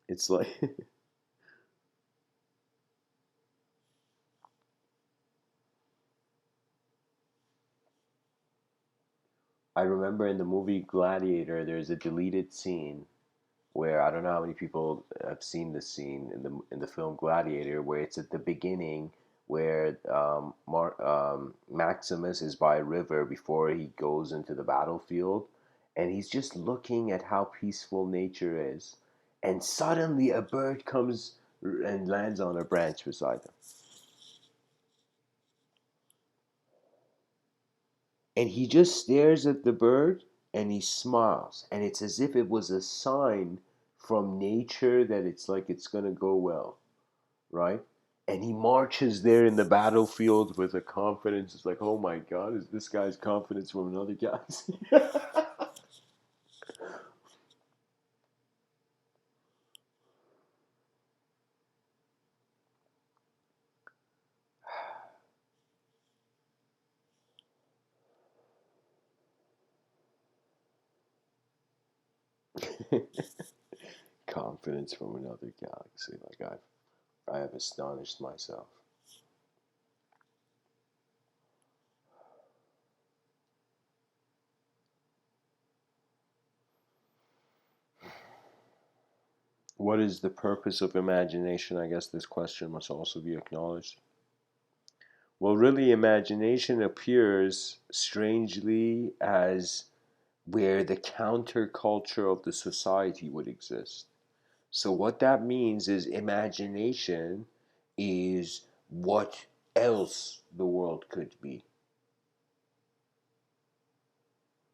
It's like, I remember in the movie Gladiator, there's a deleted scene where I don't know how many people have seen this scene in the film Gladiator, where it's at the beginning where Maximus is by a river before he goes into the battlefield, and he's just looking at how peaceful nature is, and suddenly a bird comes and lands on a branch beside him, and he just stares at the bird and he smiles, and it's as if it was a sign from nature that it's like it's gonna go well, right? And he marches there in the battlefield with a confidence. It's like, oh my God, is this guy's confidence from another galaxy? Confidence from another galaxy. Like I have astonished myself. What is the purpose of imagination? I guess this question must also be acknowledged. Well, really, imagination appears strangely as where the counterculture of the society would exist. So what that means is imagination is what else the world could be.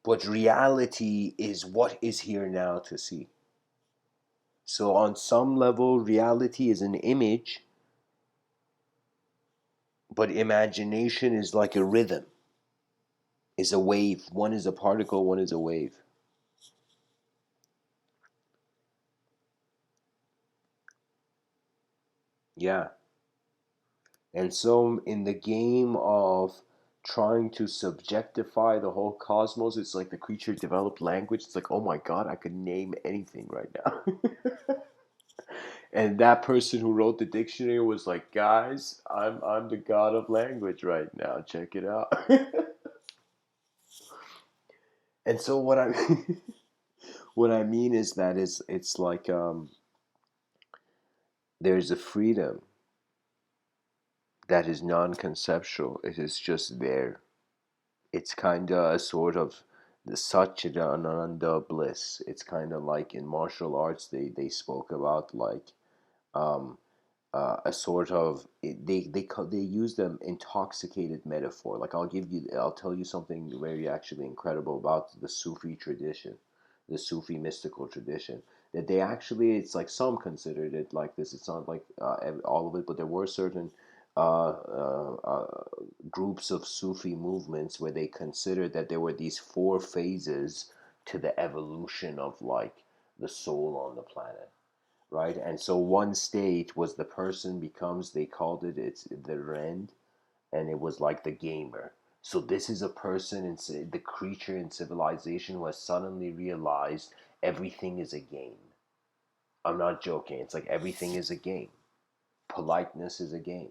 But reality is what is here now to see. So on some level, reality is an image, but imagination is like a rhythm, is a wave. One is a particle, one is a wave. Yeah. And so, in the game of trying to subjectify the whole cosmos, it's like the creature developed language. It's like, oh my God, I could name anything right now. And that person who wrote the dictionary was like, guys, I'm the god of language right now. Check it out. And so what I what I mean is that it's like there's a freedom that is non-conceptual. It is just there. It's kind of a sort of the Satchidananda bliss. It's kind of like in martial arts they spoke about like um, a sort of they use them intoxicated metaphor. Like I'll tell you something very actually incredible about the Sufi tradition, the Sufi mystical tradition. That they actually it's like some considered it like this. It's not like all of it, but there were certain uh, uh, uh, groups of Sufi movements where they considered that there were these four phases to the evolution of like the soul on the planet, right? And so one state was the person becomes, they called it, it's the rend, and it was like the gamer. So this is a person in the creature in civilization who has suddenly realized everything is a game. I'm not joking. It's like everything is a game. Politeness is a game.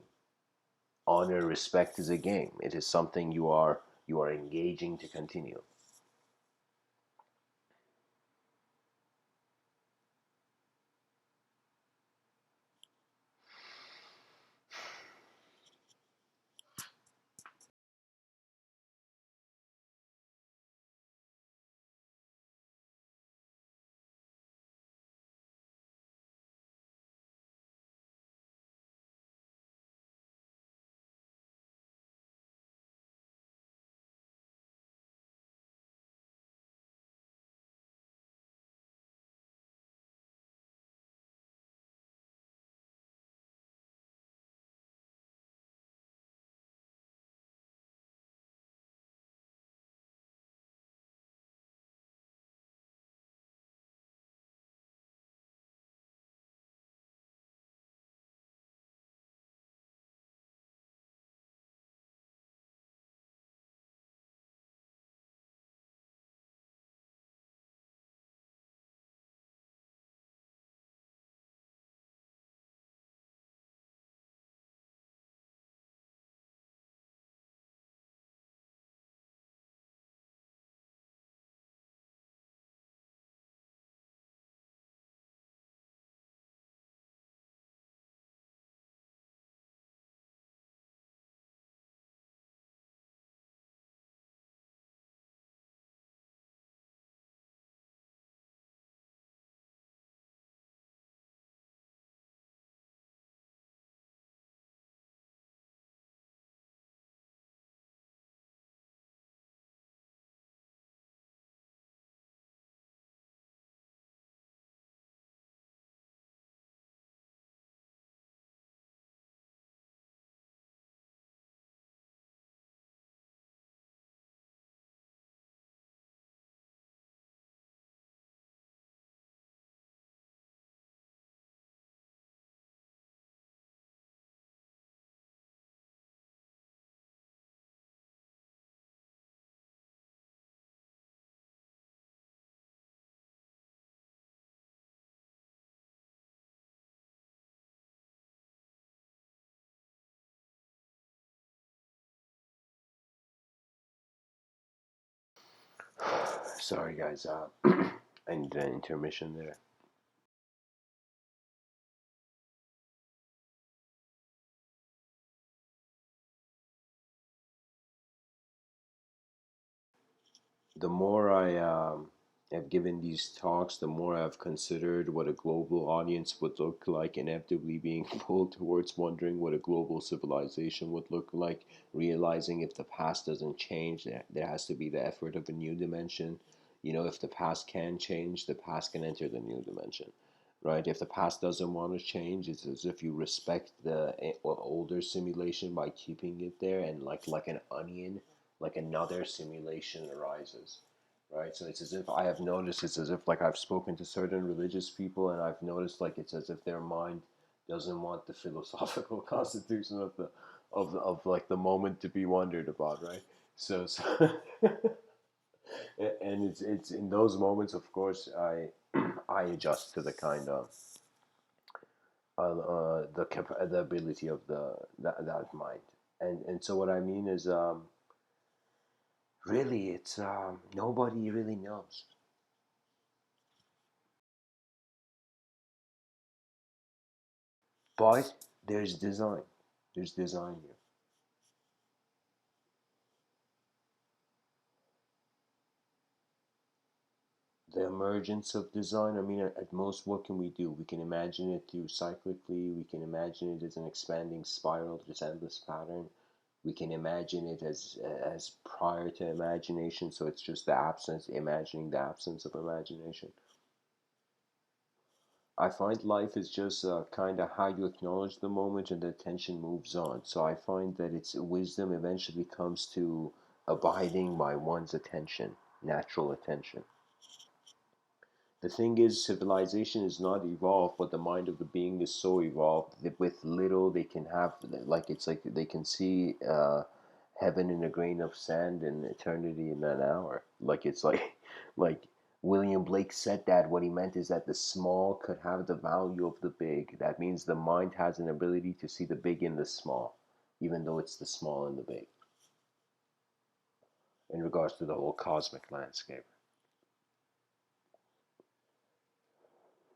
Honor, respect is a game. It is something you are engaging to continue. Sorry, guys. I need an intermission there. The more I have given these talks, the more I've considered what a global audience would look like, inevitably being pulled towards wondering what a global civilization would look like, realizing if the past doesn't change, there has to be the effort of a new dimension. You know, if the past can change, the past can enter the new dimension. Right? If the past doesn't want to change, it's as if you respect the older simulation by keeping it there, and like an onion, like another simulation arises, right? So it's as if I have noticed, it's as if like I've spoken to certain religious people, and I've noticed like it's as if their mind doesn't want the philosophical constitution of of like the moment to be wondered about, right? So and it's in those moments, of course, I adjust to the kind of the ability of that mind, and so what I mean is really it's nobody really knows. But there's design. There's design here. The emergence of design, I mean, at most, what can we do? We can imagine it through cyclically. We can imagine it as an expanding spiral, this endless pattern. We can imagine it as prior to imagination, so it's just the absence, imagining the absence of imagination. I find life is just kind of how you acknowledge the moment and the attention moves on. So I find that its wisdom eventually comes to abiding by one's attention, natural attention. The thing is, civilization is not evolved, but the mind of the being is so evolved that with little they can have, like it's like they can see heaven in a grain of sand and eternity in an hour. Like it's like, like William Blake said that what he meant is that the small could have the value of the big. That means the mind has an ability to see the big in the small, even though it's the small in the big, in regards to the whole cosmic landscape.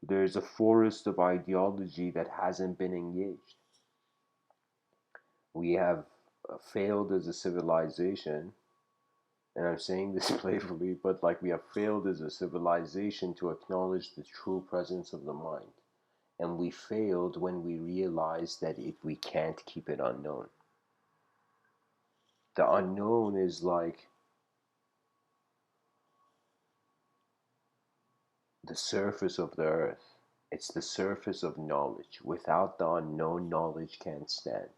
There's a forest of ideology that hasn't been engaged. We have failed as a civilization, and I'm saying this playfully, but like we have failed as a civilization to acknowledge the true presence of the mind. And we failed when we realized that we can't keep it unknown. The unknown is like the surface of the earth. It's the surface of knowledge. Without the unknown, knowledge can't stand.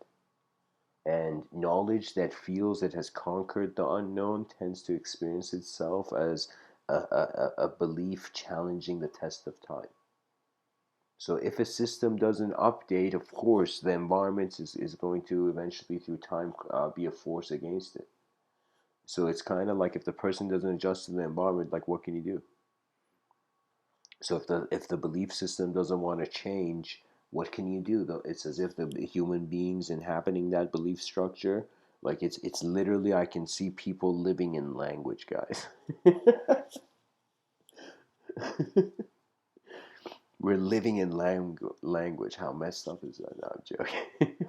And knowledge that feels it has conquered the unknown tends to experience itself as a belief challenging the test of time. So if a system doesn't update, of course, the environment is going to eventually, through time, be a force against it. So it's kind of like if the person doesn't adjust to the environment, like what can you do? So if the belief system doesn't want to change, what can you do? Though it's as if the human beings inhabiting that belief structure, like it's literally I can see people living in language, guys. We're living in language. How messed up is that? No, I'm joking.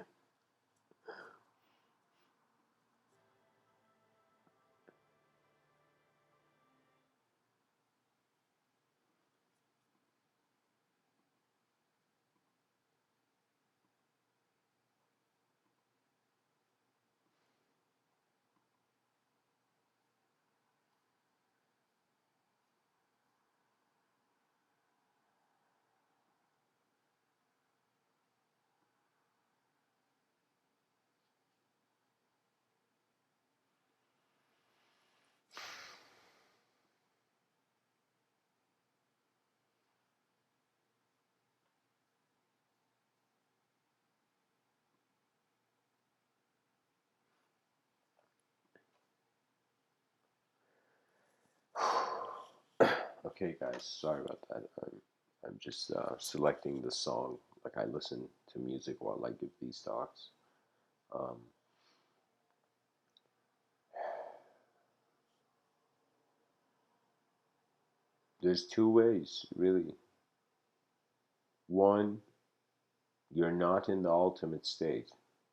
Okay, guys, sorry about that. I'm just selecting the song. Like I listen to music while I give these talks. Um, There's two ways, really. One, you're not in the ultimate state,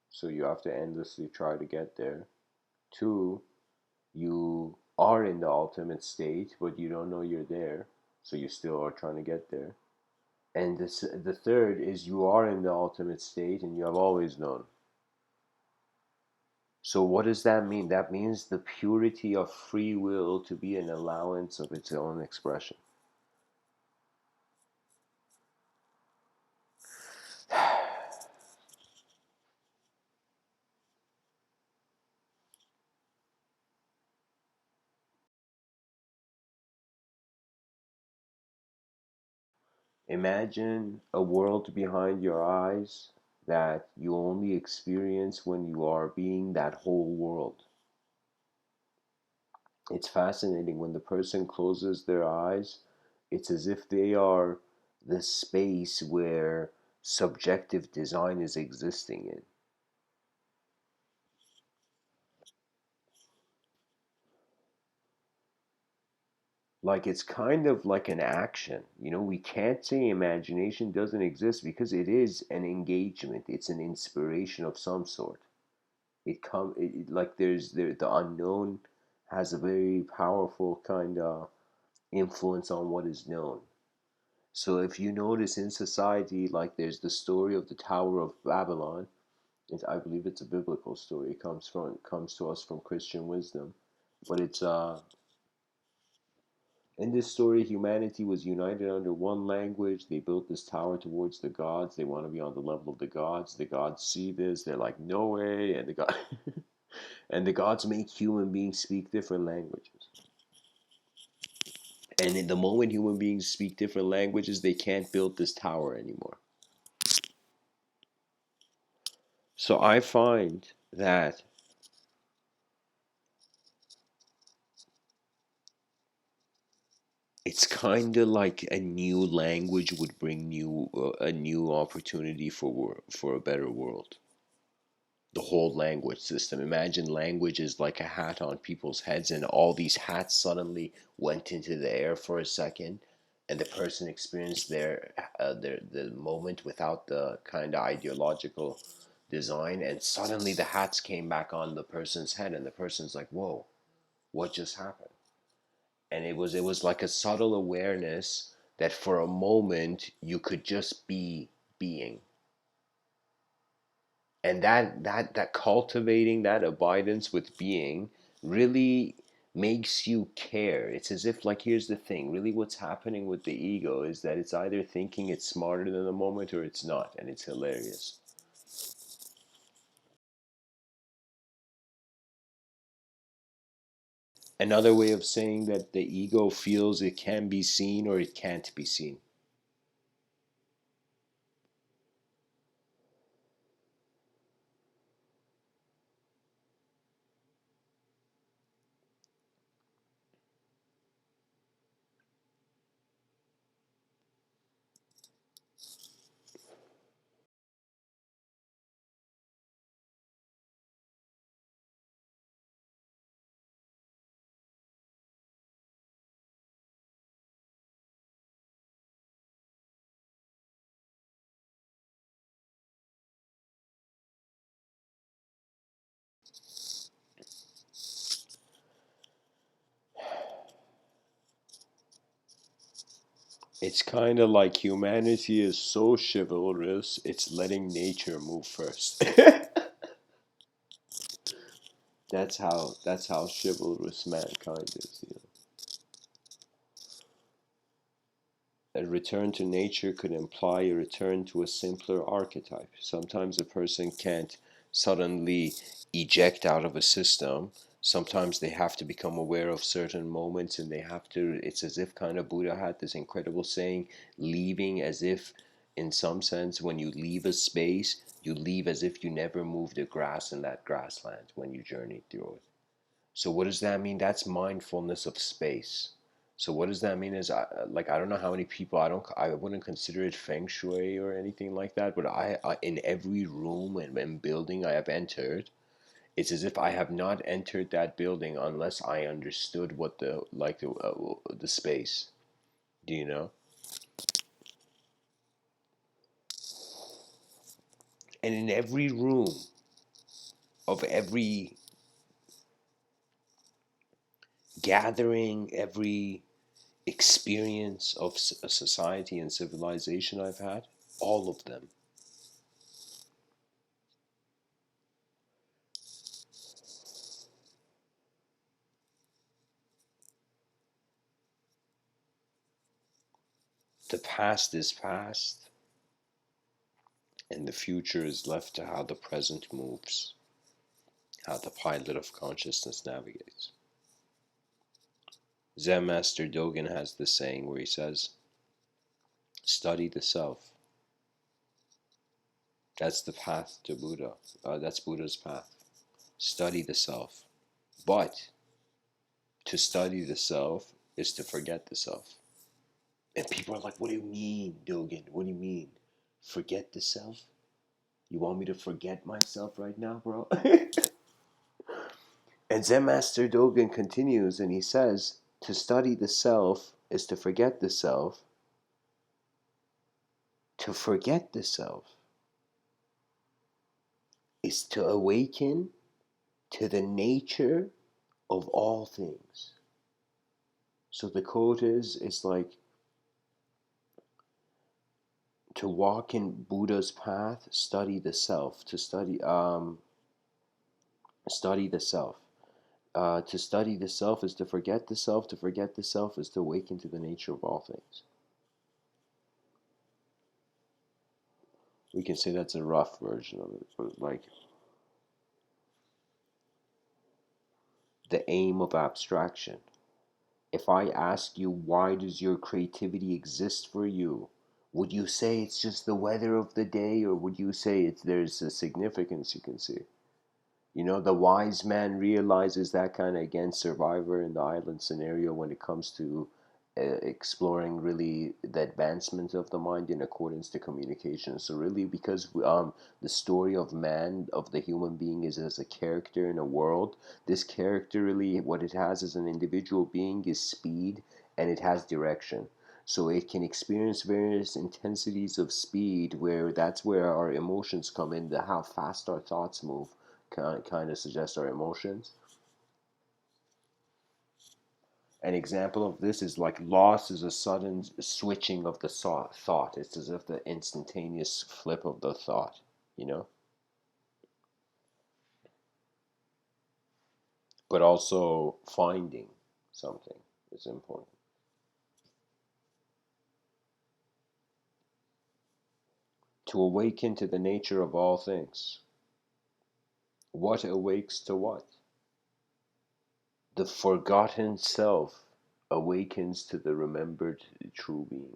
so you have to endlessly try to get there. Two, you are in the ultimate state, but you don't know you're there, so you still are trying to get there. And the third is you are in the ultimate state and you have always known. So what does that mean? That means the purity of free will to be an allowance of its own expression. Imagine a world behind your eyes that you only experience when you are being that whole world. It's fascinating when the person closes their eyes, it's as if they are the space where subjective design is existing in. Like it's kind of like an action. We can't say imagination doesn't exist because it is an engagement. It's an inspiration of some sort. Like the unknown has a very powerful kind of influence on what is known. So if you notice in society, like there's the story of the Tower of Babylon. I believe it's a biblical story. It comes to us from Christian wisdom, but it's in this story, humanity was united under one language. They built this tower towards the gods. They want to be on the level of the gods. The gods see this. They're like, no way. And the gods make human beings speak different languages. And in the moment human beings speak different languages, they can't build this tower anymore. So I find that it's kind of like a new language would bring a new opportunity for a better world. The whole language system. Imagine language is like a hat on people's heads, and all these hats suddenly went into the air for a second, and the person experienced their the moment without the kind of ideological design, and suddenly the hats came back on the person's head, and the person's like, "Whoa, what just happened?" And it was like a subtle awareness that for a moment you could just be being, and that cultivating that abidance with being really makes you care. It's as if, like, here's the thing, really what's happening with the ego is that it's either thinking it's smarter than the moment or it's not, and it's hilarious. Another way of saying that the ego feels it can be seen or it can't be seen. It's kind of like humanity is so chivalrous, it's letting nature move first. That's how chivalrous mankind is. A return to nature could imply a return to a simpler archetype. Sometimes a person can't suddenly eject out of a system. Sometimes they have to become aware of certain moments, and it's as if kind of Buddha had this incredible saying, leaving as if, in some sense, when you leave a space, you leave as if you never moved a grass in that grassland when you journeyed through it. So what does that mean? That's mindfulness of space. So what does that mean is I don't know how many people I wouldn't consider it feng shui or anything like that, but I in every room and building I have entered, it's as if I have not entered that building unless I understood what the space. Do you know? And in every room of every gathering, every experience of a society and civilization I've had, all of them, the past is past, and the future is left to how the present moves, how the pilot of consciousness navigates. Zen Master Dogen has this saying where he says, study the self. That's the path to Buddha. That's Buddha's path. Study the self. But to study the self is to forget the self. And people are like, what do you mean, Dogen? What do you mean? Forget the self? You want me to forget myself right now, bro? And Zen Master Dogen continues and he says, to study the self is to forget the self. To forget the self is to awaken to the nature of all things. So the quote is, it's like, to walk in Buddha's path, study the self. Study the self. To study the self is to forget the self. To forget the self is to awaken to the nature of all things. We can say that's a rough version of it, but like the aim of abstraction. If I ask you, why does your creativity exist for you? Would you say it's just the weather of the day, or would you say there's a significance you can see? You know, the wise man realizes that kind of, again, survivor in the island scenario when it comes to exploring really the advancement of the mind in accordance to communication. So really, because the story of man, of the human being, is as a character in a world, this character really, what it has as an individual being is speed, and it has direction. So it can experience various intensities of speed, where that's where our emotions come in, the how fast our thoughts move kind of suggest our emotions. An example of this is like loss is a sudden switching of the thought. It's as if the instantaneous flip of the thought, you know? But also finding something is important. To awaken to the nature of all things. What awakes to what? The forgotten self awakens to the remembered true being.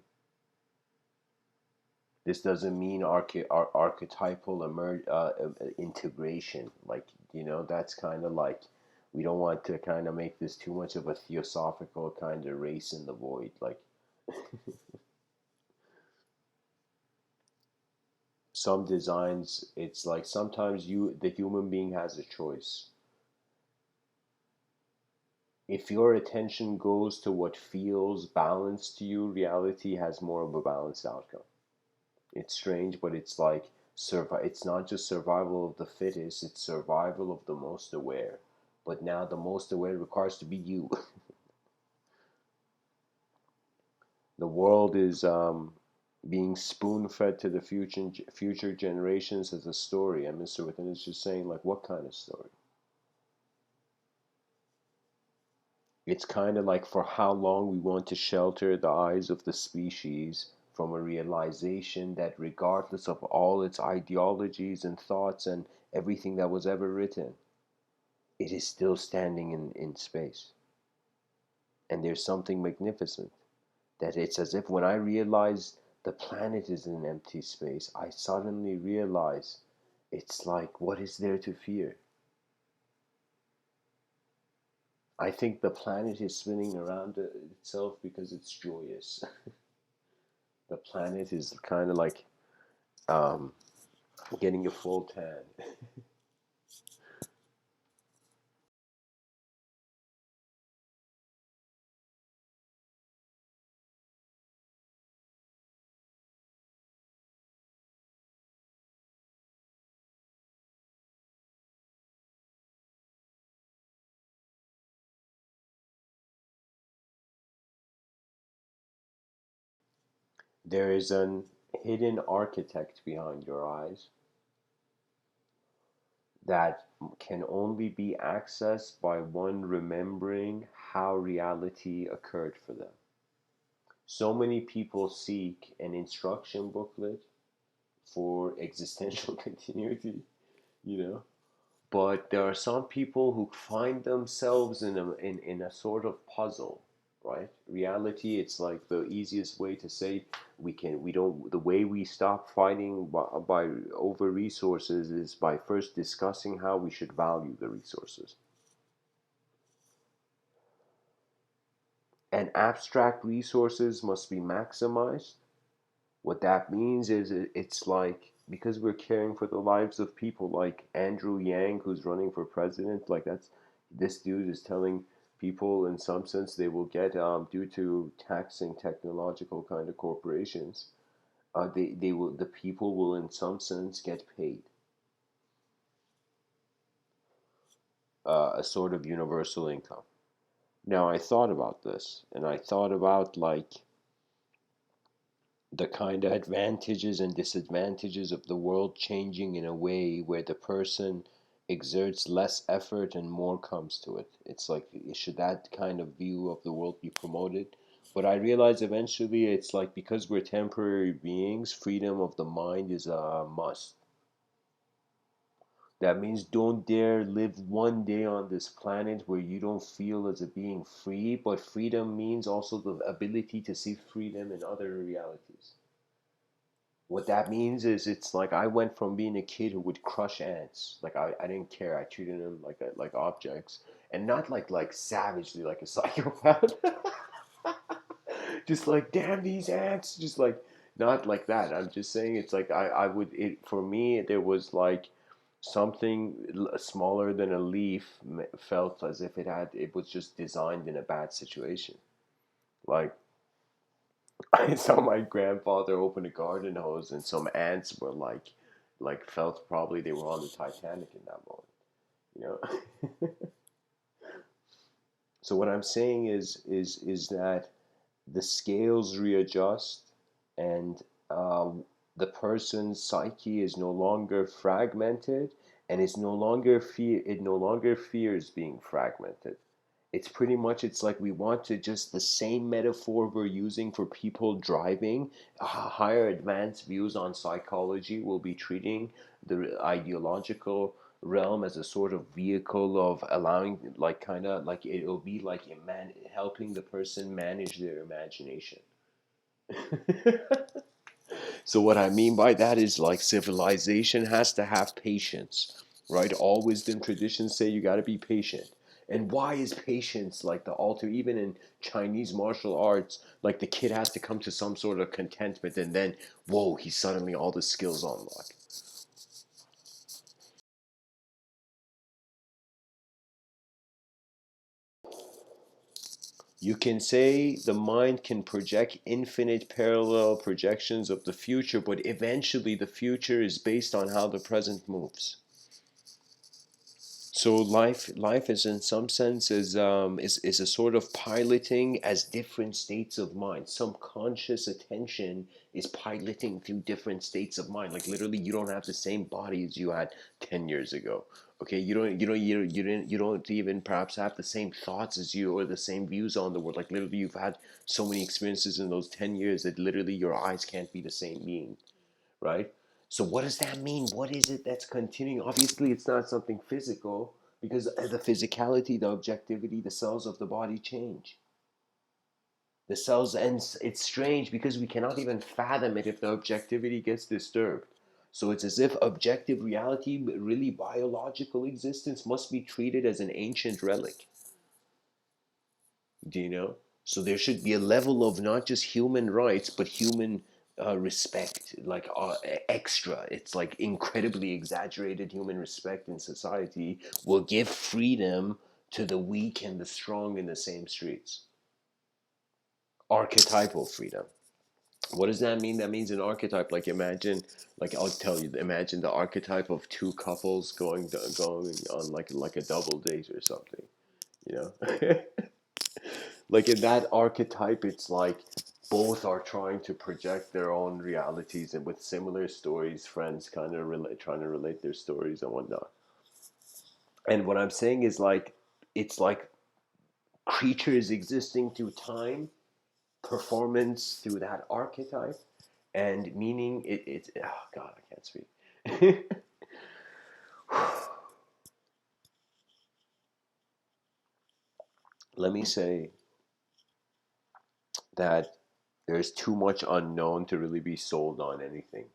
This doesn't mean archetypal integration. Like, you know, that's kind of like, we don't want to kind of make this too much of a theosophical kind of race in the void. Like, some designs, it's like sometimes the human being has a choice. If your attention goes to what feels balanced to you, reality has more of a balanced outcome. It's strange, but it's like it's not just survival of the fittest, it's survival of the most aware. But now the most aware requires to be you. The world is being spoon-fed to the future generations as a story, and Mr. Within is just saying, like, what kind of story? It's kind of like, for how long we want to shelter the eyes of the species from a realization that regardless of all its ideologies and thoughts and everything that was ever written, it is still standing in space. And there's something magnificent, that it's as if when I realize the planet is an empty space, I suddenly realize it's like, what is there to fear? I think the planet is spinning around itself because it's joyous. The planet is kind of like um, getting a full tan. There is an hidden architect behind your eyes that can only be accessed by one remembering how reality occurred for them. So many people seek an instruction booklet for existential continuity, you know. But there are some people who find themselves in a sort of puzzle, right? Reality, it's like the easiest way to say we don't, the way we stop fighting by over resources is by first discussing how we should value the resources. And abstract resources must be maximized. What that means is it's like because we're caring for the lives of people like Andrew Yang, who's running for president, like that's this dude is telling people in some sense they will get due to taxing technological kind of corporations, they will the people will in some sense get paid a sort of universal income. Now I thought about this and I thought about like the kind of advantages and disadvantages of the world changing in a way where the person exerts less effort and more comes to it. It's like, should that kind of view of the world be promoted? But I realize eventually it's like because we're temporary beings, freedom of the mind is a must. That means don't dare live one day on this planet where you don't feel as a being free, but freedom means also the ability to see freedom in other realities. What that means is it's like I went from being a kid who would crush ants. Like I didn't care. I treated them like objects. And not like savagely like a psychopath. Just like damn these ants. Just like not like that. I'm just saying it's like I would it for me there was like something smaller than a leaf felt as if it was just designed in a bad situation. Like I saw my grandfather open a garden hose, and some ants were like felt probably they were on the Titanic in that moment. You know. So what I'm saying is that the scales readjust, and the person's psyche is no longer fragmented, and it's no longer fear. It no longer fears being fragmented. It's pretty much it's like we want to just the same metaphor we're using for people driving higher advanced views on psychology will be treating the ideological realm as a sort of vehicle of allowing like kind of like it'll be like helping the person manage their imagination. So what I mean by that is like civilization has to have patience, right? All wisdom traditions say you got to be patient. And why is patience like the alter? Even in Chinese martial arts, like the kid has to come to some sort of contentment, and then whoa, he's suddenly all the skills unlock. You can say the mind can project infinite parallel projections of the future, but eventually the future is based on how the present moves. So life is in some sense is a sort of piloting as different states of mind. Some conscious attention is piloting through different states of mind. Like literally, you don't have the same body as you had 10 years ago. Okay, you don't even perhaps have the same thoughts as you or the same views on the world. Like literally, you've had so many experiences in those 10 years that literally your eyes can't be the same being, right? So what does that mean? What is it that's continuing? Obviously, it's not something physical because the physicality, the objectivity, the cells of the body change. The cells, and it's strange because we cannot even fathom it if the objectivity gets disturbed. So it's as if objective reality, really biological existence, must be treated as an ancient relic. Do you know? So there should be a level of not just human rights, but human respect, like extra. It's like incredibly exaggerated human respect in society will give freedom to the weak and the strong in the same streets. Archetypal freedom. What does that mean? That means an archetype. Like imagine, like I'll tell you, imagine the archetype of two couples going on like a double date or something. You know. Like in that archetype it's like both are trying to project their own realities and with similar stories, friends kind of trying to relate their stories and whatnot. And what I'm saying is like it's like creatures existing through time, performance through that archetype, and meaning it's oh god, I can't speak. Let me say that there's too much unknown to really be sold on anything.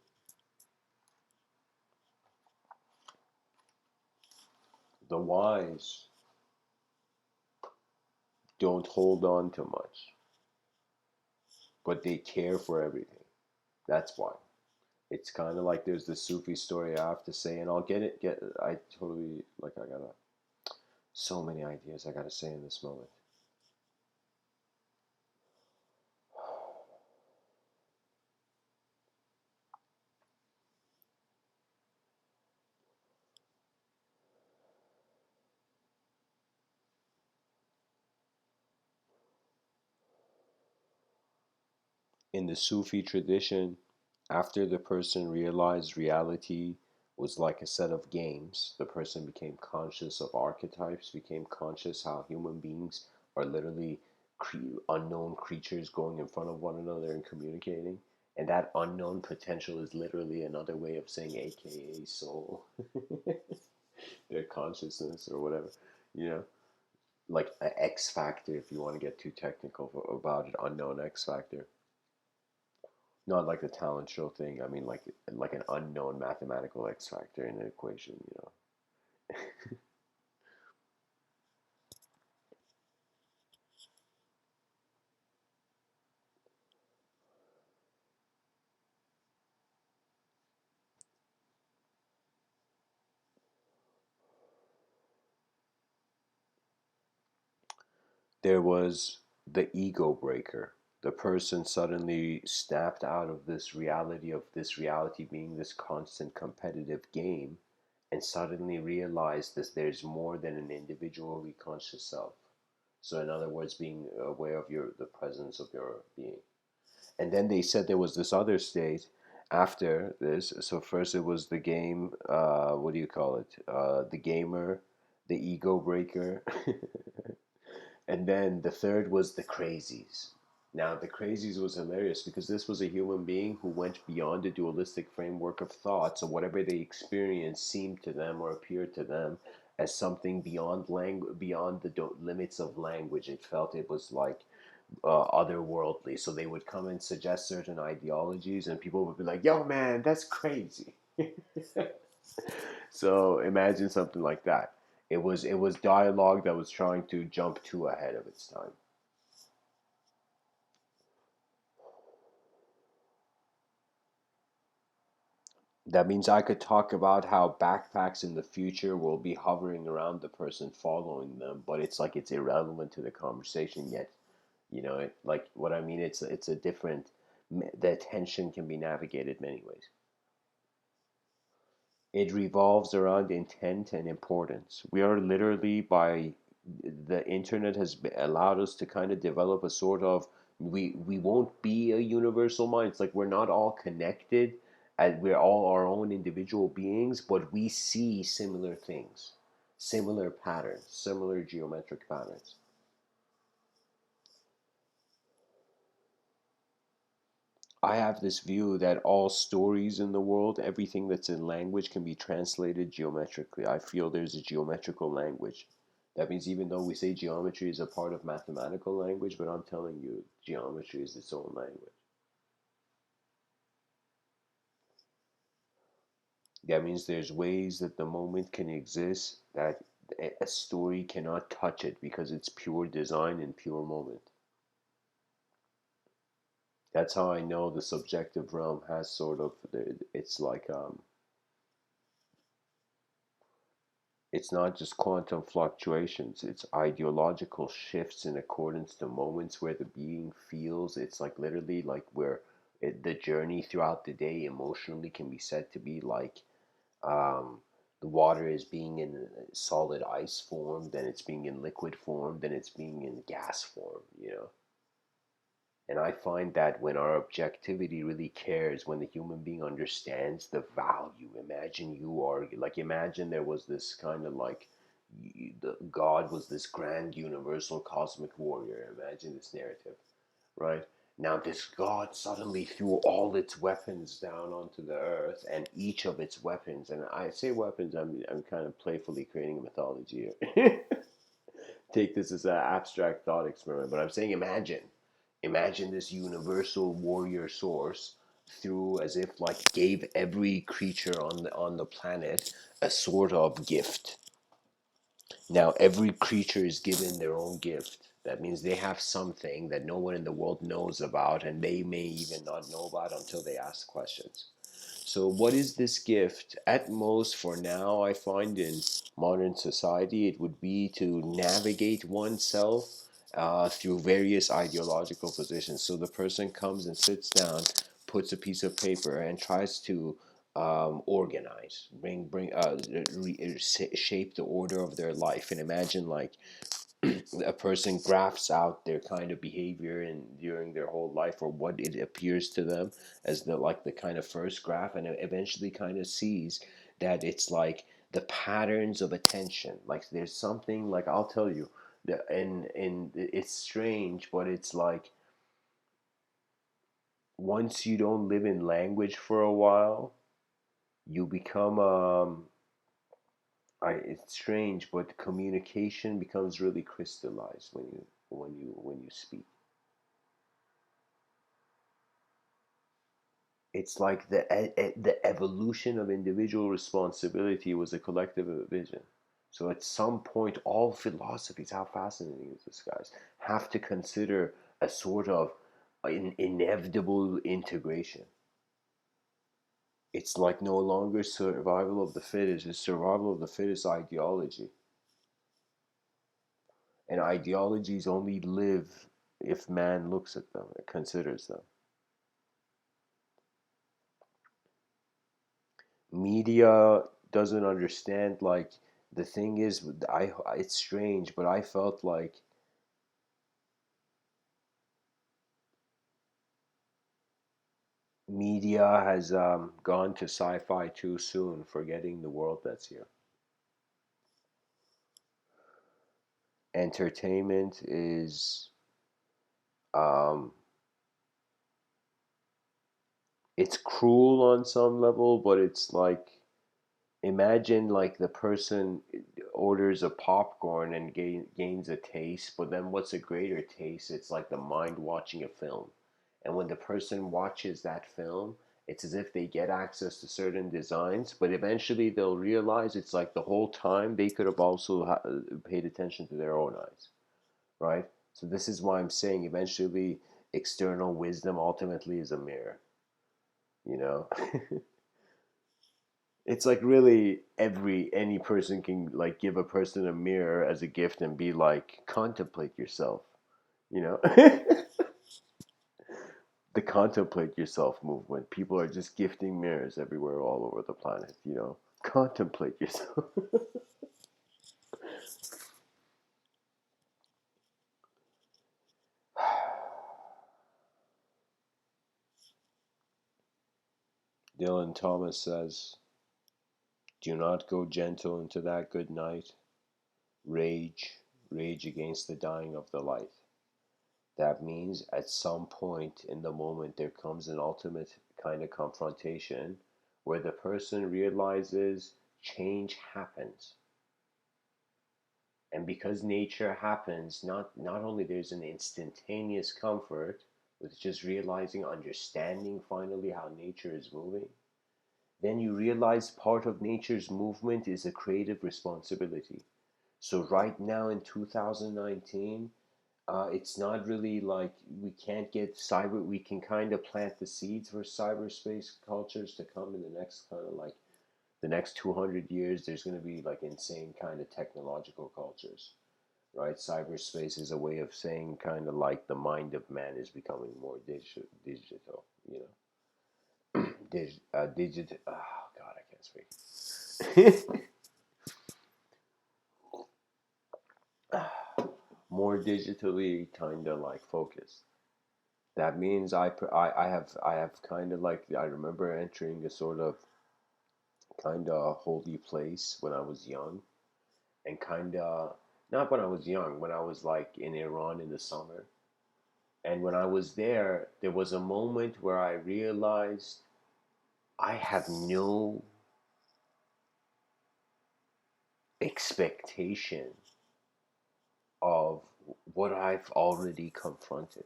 The wise don't hold on to much, but they care for everything. That's why. It's kind of like there's this Sufi story I have to say, and I'll get I totally like I gotta so many ideas I gotta say in this moment. In the Sufi tradition, after the person realized reality was like a set of games, the person became conscious of archetypes, became conscious how human beings are literally unknown creatures going in front of one another and communicating. And that unknown potential is literally another way of saying AKA soul, their consciousness or whatever, you know, like an X factor if you want to get too technical about it, unknown X factor. Not like the talent show thing. I mean, like an unknown mathematical X factor in an equation. You know, there was the ego breaker. The person suddenly snapped out of this reality being this constant competitive game, and suddenly realized that there's more than an individually conscious self. So, in other words, being aware of the presence of your being. And then they said there was this other state after this. So first it was the game. What do you call it? The gamer, the ego breaker, and then the third was the crazies. Now the crazies was hilarious because this was a human being who went beyond the dualistic framework of thought. So whatever they experienced seemed to them or appeared to them as something beyond beyond the limits of language. It felt it was like otherworldly. So they would come and suggest certain ideologies, and people would be like, "Yo, man, that's crazy." So imagine something like that. It was dialogue that was trying to jump too ahead of its time. That means I could talk about how backpacks in the future will be hovering around the person following them, but it's like it's irrelevant to the conversation yet. Like what I mean. It's a different. The attention can be navigated many ways. It revolves around intent and importance. We are literally by the internet has allowed us to kind of develop a sort of we won't be a universal mind. It's like we're not all connected and we're all our own individual beings, but we see similar things, similar patterns, similar geometric patterns. I have this view that all stories in the world, everything that's in language, can be translated geometrically. I feel there's a geometrical language. That means even though we say geometry is a part of mathematical language, but I'm telling you, geometry is its own language. That means there's ways that the moment can exist that a story cannot touch it because it's pure design and pure moment. That's how I know the subjective realm has sort of, it's like it's not just quantum fluctuations, it's ideological shifts in accordance to moments where the being feels. It's like literally like where the journey throughout the day emotionally can be said to be like um, the water is being in solid ice form, then it's being in liquid form, then it's being in gas form. And I find that when our objectivity really cares, when the human being understands the value, imagine you are like, imagine there was this kind of like, the God was this grand universal cosmic warrior. Imagine this narrative, right? Now, this God suddenly threw all its weapons down onto the earth, and each of its weapons, and I say weapons, I'm kind of playfully creating a mythology here. Take this as an abstract thought experiment, but I'm saying imagine this universal warrior source through, as if like gave every creature on the planet a sort of gift. Now every creature is given their own gift. That means they have something that no one in the world knows about, and they may even not know about until they ask questions. So, what is this gift? At most, for now, I find in modern society, it would be to navigate oneself through various ideological positions. So, the person comes and sits down, puts a piece of paper, and tries to organize, shape the order of their life. And imagine like a person graphs out their kind of behavior in during their whole life, or what it appears to them as the like the kind of first graph, and eventually kind of sees that it's like the patterns of attention, like there's something, like I'll tell you, and it's strange, but it's like once you don't live in language for a while, you become it's strange, but communication becomes really crystallized when you speak. It's like the evolution of individual responsibility was a collective vision. So at some point, all philosophies, how fascinating is this, guys, have to consider a sort of inevitable integration. It's like no longer survival of the fittest, it's survival of the fittest ideology. And ideologies only live if man looks at them and considers them. Media doesn't understand, like, the thing is, I it's strange, but I felt like media has gone to sci-fi too soon, forgetting the world that's here. Entertainment is um it's cruel on some level, but it's like, imagine like the person orders a popcorn and gains a taste, but then what's a greater taste? It's like the mind watching a film. And when the person watches that film, it's as if they get access to certain designs, but eventually they'll realize it's like the whole time they could have also paid attention to their own eyes, right? So this is why I'm saying eventually external wisdom ultimately is a mirror, you know? It's like really any person can like give a person a mirror as a gift and be like, contemplate yourself, you know. The contemplate yourself movement, people are just gifting mirrors everywhere all over the planet, you know. Contemplate yourself. Dylan Thomas says, do not go gentle into that good night. Rage, rage against the dying of the light. That means at some point in the moment there comes an ultimate kind of confrontation where the person realizes change happens. And because nature happens, not only there's an instantaneous comfort with just realizing, understanding finally how nature is moving, then you realize part of nature's movement is a creative responsibility. So right now in 2019, it's not really like we can't get cyber. We can kind of plant the seeds for cyberspace cultures to come in the next kind of like the next 200 years. There's going to be like insane kind of technological cultures, right? Cyberspace is a way of saying kind of like the mind of man is becoming more digital, you know. Digital. Oh God, I can't speak. More digitally kind of like focused. That means I have kind of like I remember entering a sort of kind of holy place when I was young, and kind of not when I was young, when I was like in Iran in the summer. And when I was there, there was a moment where I realized I have no expectation of what I've already confronted.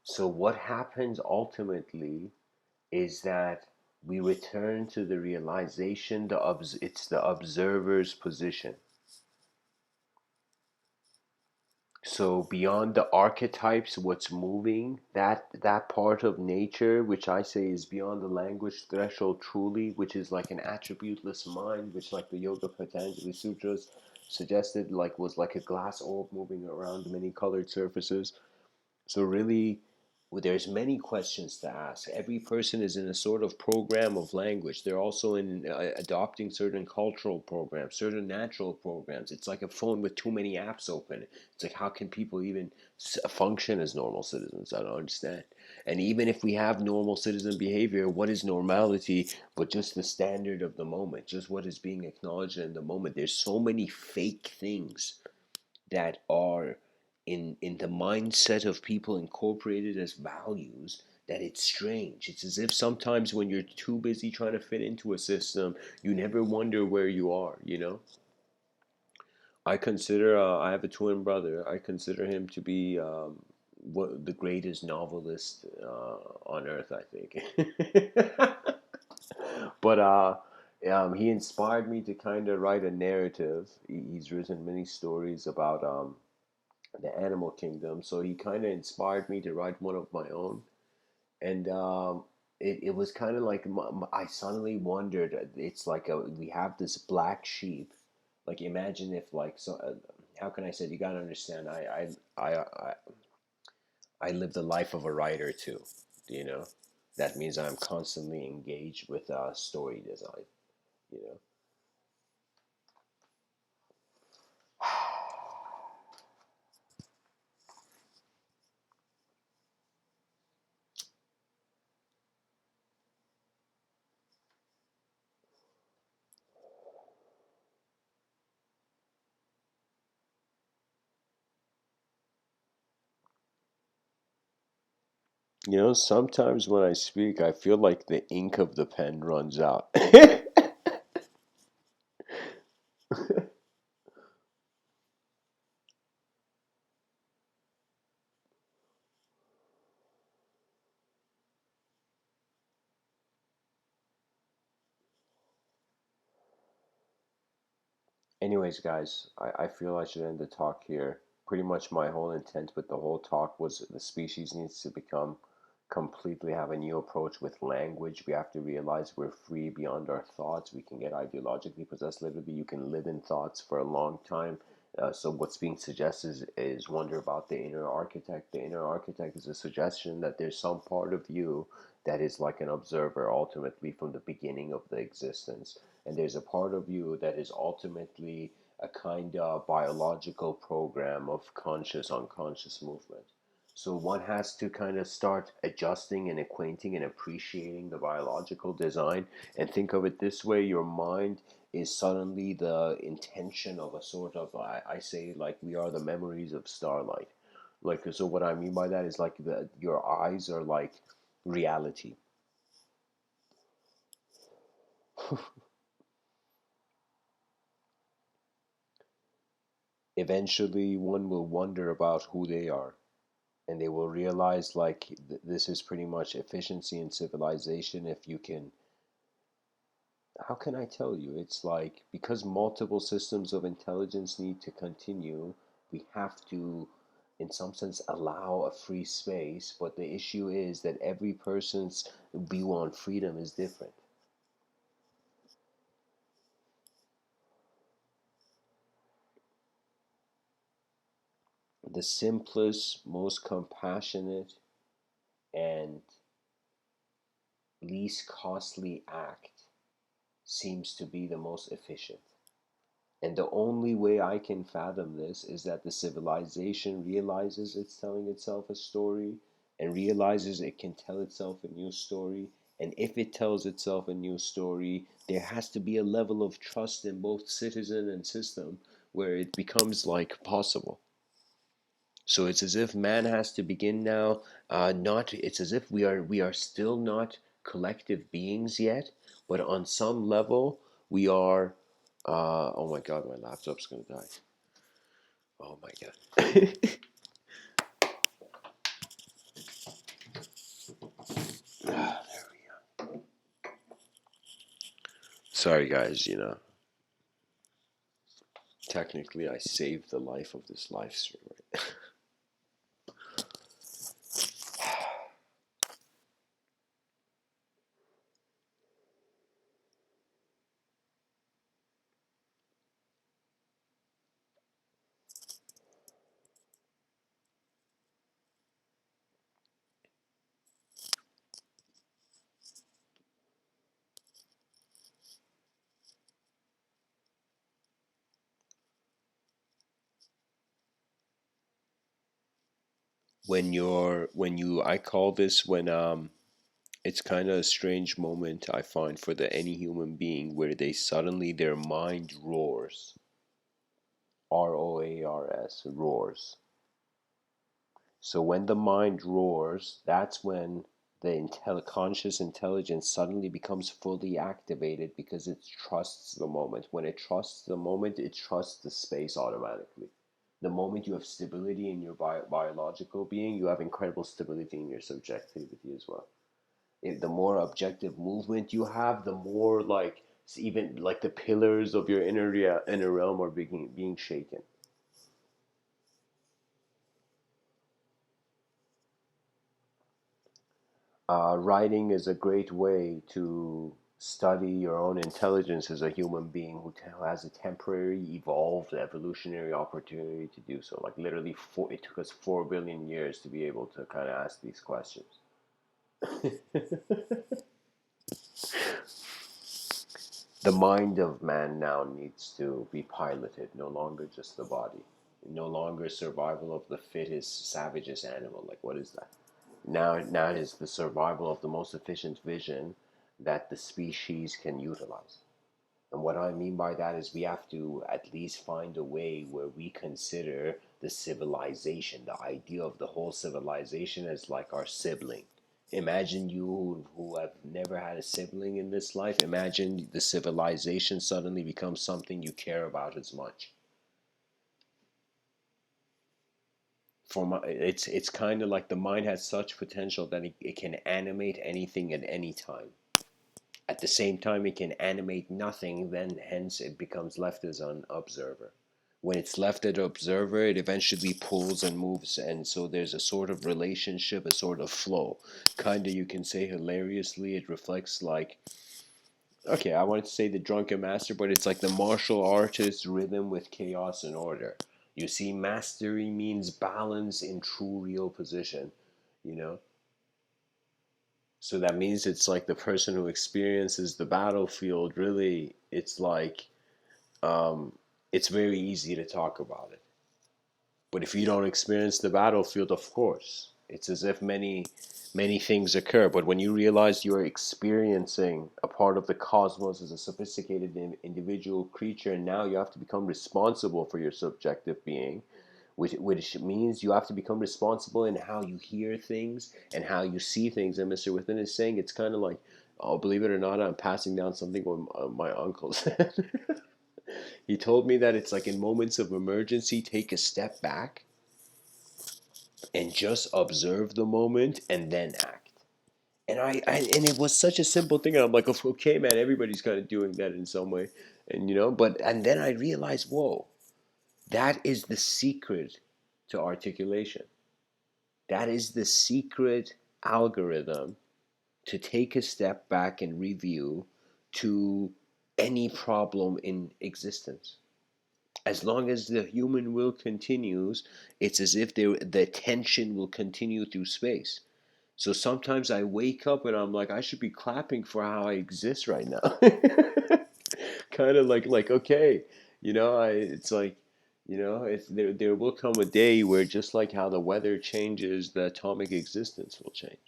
So, what happens ultimately is that we return to the realization it's the observer's position. So beyond the archetypes, what's moving, that part of nature, which I say is beyond the language threshold truly, which is like an attributeless mind, which like the Yoga Patanjali Sutras suggested, like was like a glass orb moving around many colored surfaces. So really, there's many questions to ask. Every person is in a sort of program of language. They're also in adopting certain cultural programs, certain natural programs. It's like a phone with too many apps open. It's like how can people even function as normal citizens? I don't understand. And even if we have normal citizen behavior, what is normality but just the standard of the moment, just what is being acknowledged in the moment? There's so many fake things that are in the mindset of people incorporated as values that it's strange. It's as if sometimes when you're too busy trying to fit into a system, you never wonder where you are, you know? I have a twin brother. I consider him to be the greatest novelist on earth, I think. But he inspired me to kind of write a narrative. He's written many stories about the animal kingdom. So he kind of inspired me to write one of my own. And it was kind of like I suddenly wondered. It's like we have this black sheep. Like imagine if like so. How can I say? You gotta understand. I live the life of a writer too. You know, that means I'm constantly engaged with story design. You know. You know, sometimes when I speak, I feel like the ink of the pen runs out. Anyways, guys, I feel I should end the talk here. Pretty much my whole intent with the whole talk was the species needs to become completely have a new approach with language. We have to realize we're free beyond our thoughts. We can get ideologically possessed. Literally, you can live in thoughts for a long time. So what's being suggested is wonder about the inner architect. The inner architect is a suggestion that there's some part of you that is like an observer ultimately from the beginning of the existence. And there's a part of you that is ultimately a kind of biological program of conscious unconscious movement. So one has to kind of start adjusting and acquainting and appreciating the biological design and think of it this way: your mind is suddenly the intention of a sort of I say like we are the memories of starlight. Like so what I mean by that is like your eyes are like reality. Eventually one will wonder about who they are, and they will realize like this is pretty much efficiency in civilization. If you can, how can I tell you, it's like because multiple systems of intelligence need to continue, we have to in some sense allow a free space, but the issue is that every person's view on freedom is different. The simplest, most compassionate, and least costly act seems to be the most efficient. And the only way I can fathom this is that the civilization realizes it's telling itself a story and realizes it can tell itself a new story. And if it tells itself a new story, there has to be a level of trust in both citizen and system where it becomes like possible. So it's as if man has to begin now. Not it's as if we are still not collective beings yet, but on some level we are. Oh my God, my laptop's gonna die. Oh my God. There we go. Sorry guys, technically I saved the life of this live stream. Right? When you I call this when it's kind of a strange moment I find for any human being where they suddenly their mind roars. ROARS, roars. So when the mind roars, that's when the conscious intelligence suddenly becomes fully activated because it trusts the moment. When it trusts the moment, it trusts the space automatically. The moment you have stability in your biological being, you have incredible stability in your subjectivity as well. The more objective movement you have, the more like even like the pillars of your inner realm are being shaken. Writing is a great way to study your own intelligence as a human being who has a temporary, evolved, evolutionary opportunity to do so. Like literally, it took us 4 billion years to be able to kind of ask these questions. The mind of man now needs to be piloted, no longer just the body. No longer survival of the fittest, savagest animal. Like, what is that? Now it is the survival of the most efficient vision that the species can utilize. And what I mean by that is we have to at least find a way where we consider the civilization, the idea of the whole civilization as like our sibling. Imagine you who have never had a sibling in this life. Imagine the civilization suddenly becomes something you care about as much. It's kind of like the mind has such potential that it can animate anything at any time. At the same time, it can animate nothing, then hence it becomes left as an observer. When it's left as an observer, it eventually pulls and moves, and so there's a sort of relationship, a sort of flow. Kinda, you can say hilariously, it reflects like, okay, I wanted to say the drunken master, but it's like the martial artist rhythm with chaos and order. You see, mastery means balance in true real position, you know? So that means it's like the person who experiences the battlefield, really, it's like, um, it's very easy to talk about it. But if you don't experience the battlefield, of course, it's as if many things occur. But when you realize you're experiencing a part of the cosmos as a sophisticated individual creature, and now you have to become responsible for your subjective being, which means you have to become responsible in how you hear things and how you see things. And Mr. Within is saying it's kind of like, oh, believe it or not, I'm passing down something what my uncle said. He told me that it's like in moments of emergency, take a step back and just observe the moment and then act. And it was such a simple thing. And I'm like, okay, man, everybody's kind of doing that in some way, and then I realized, whoa, that is the secret to articulation. That is the secret algorithm to take a step back and review to any problem in existence. As long as the human will continues, it's as if the tension will continue through space. So sometimes I wake up and I'm like, I should be clapping for how I exist right now. Kind of like okay, It's like, there will come a day where just like how the weather changes, the atomic existence will change.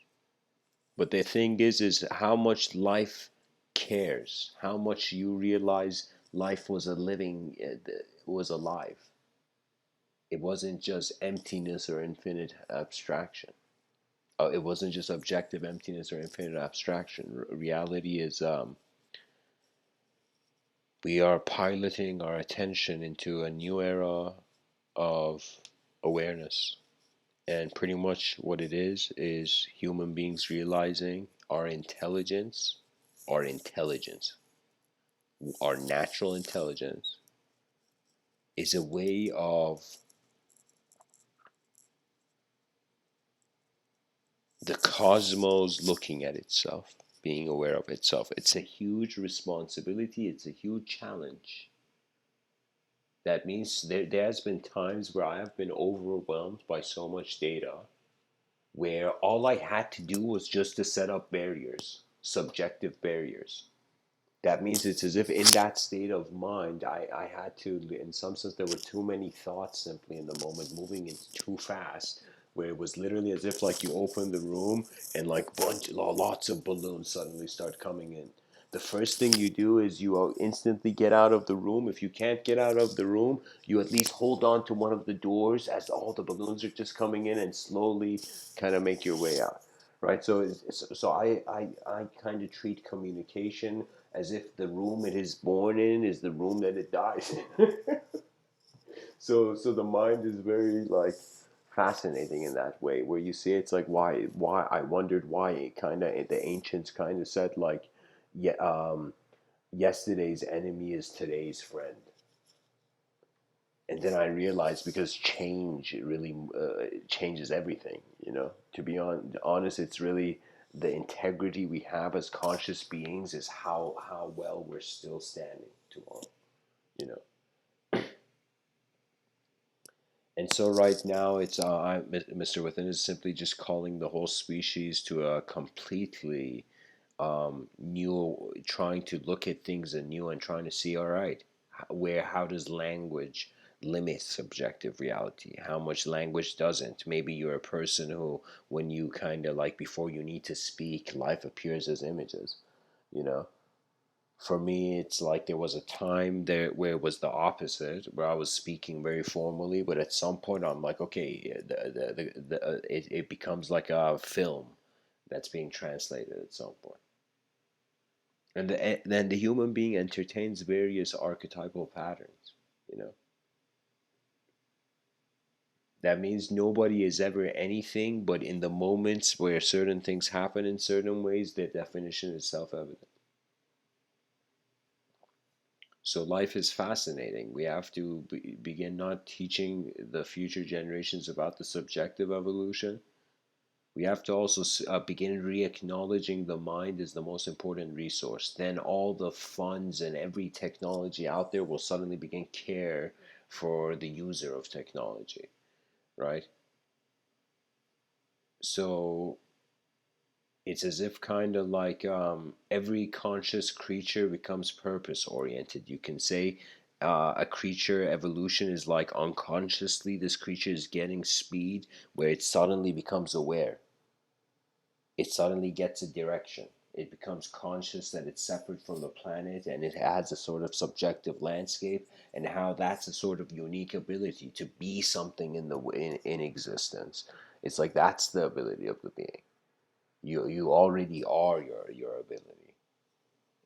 But the thing is how much life cares, how much you realize life was a living, was alive. It wasn't just emptiness or infinite abstraction. It wasn't just objective emptiness or infinite abstraction. Reality is, we are piloting our attention into a new era of awareness. And pretty much what it is human beings realizing our intelligence, our natural intelligence is a way of the cosmos looking at itself, being aware of itself. It's a huge responsibility, it's a huge challenge. That means there has been times where I have been overwhelmed by so much data where all I had to do was just to set up barriers, subjective barriers. That means it's as if in that state of mind, I had to, in some sense, there were too many thoughts simply in the moment, moving in too fast, where it was literally as if like you open the room and like lots of balloons suddenly start coming in. The first thing you do is you instantly get out of the room. If you can't get out of the room, you at least hold on to one of the doors as all the balloons are just coming in and slowly kind of make your way out. Right, so I kind of treat communication as if the room it is born in is the room that it dies in. So the mind is very like fascinating in that way, where you see it's like why I wondered why it kind of the ancients kind of said like, yeah, yesterday's enemy is today's friend. And then I realized because change it really changes everything. To be honest, it's really the integrity we have as conscious beings is how well we're still standing tomorrow. You know. And so right now, Mr. Within is simply just calling the whole species to a completely new, trying to look at things anew and trying to see, all right, how does language limit subjective reality? How much language doesn't? Maybe you're a person who, when you kind of like before you need to speak, life appears as images, you know? For me, it's like there was a time there where it was the opposite, where I was speaking very formally, but at some point I'm like, okay, it becomes like a film that's being translated at some point. And then the human being entertains various archetypal patterns, you know. That means nobody is ever anything, but in the moments where certain things happen in certain ways, the definition is self evident. So life is fascinating. We have to begin not teaching the future generations about the subjective evolution. We have to also begin re-acknowledging the mind is the most important resource. Then all the funds and every technology out there will suddenly begin care for the user of technology, right? So it's as if kind of like every conscious creature becomes purpose oriented. You can say a creature evolution is like unconsciously this creature is getting speed where it suddenly becomes aware. It suddenly gets a direction. It becomes conscious that it's separate from the planet and it has a sort of subjective landscape, and how that's a sort of unique ability to be something in existence. It's like that's the ability of the being. You already are your ability.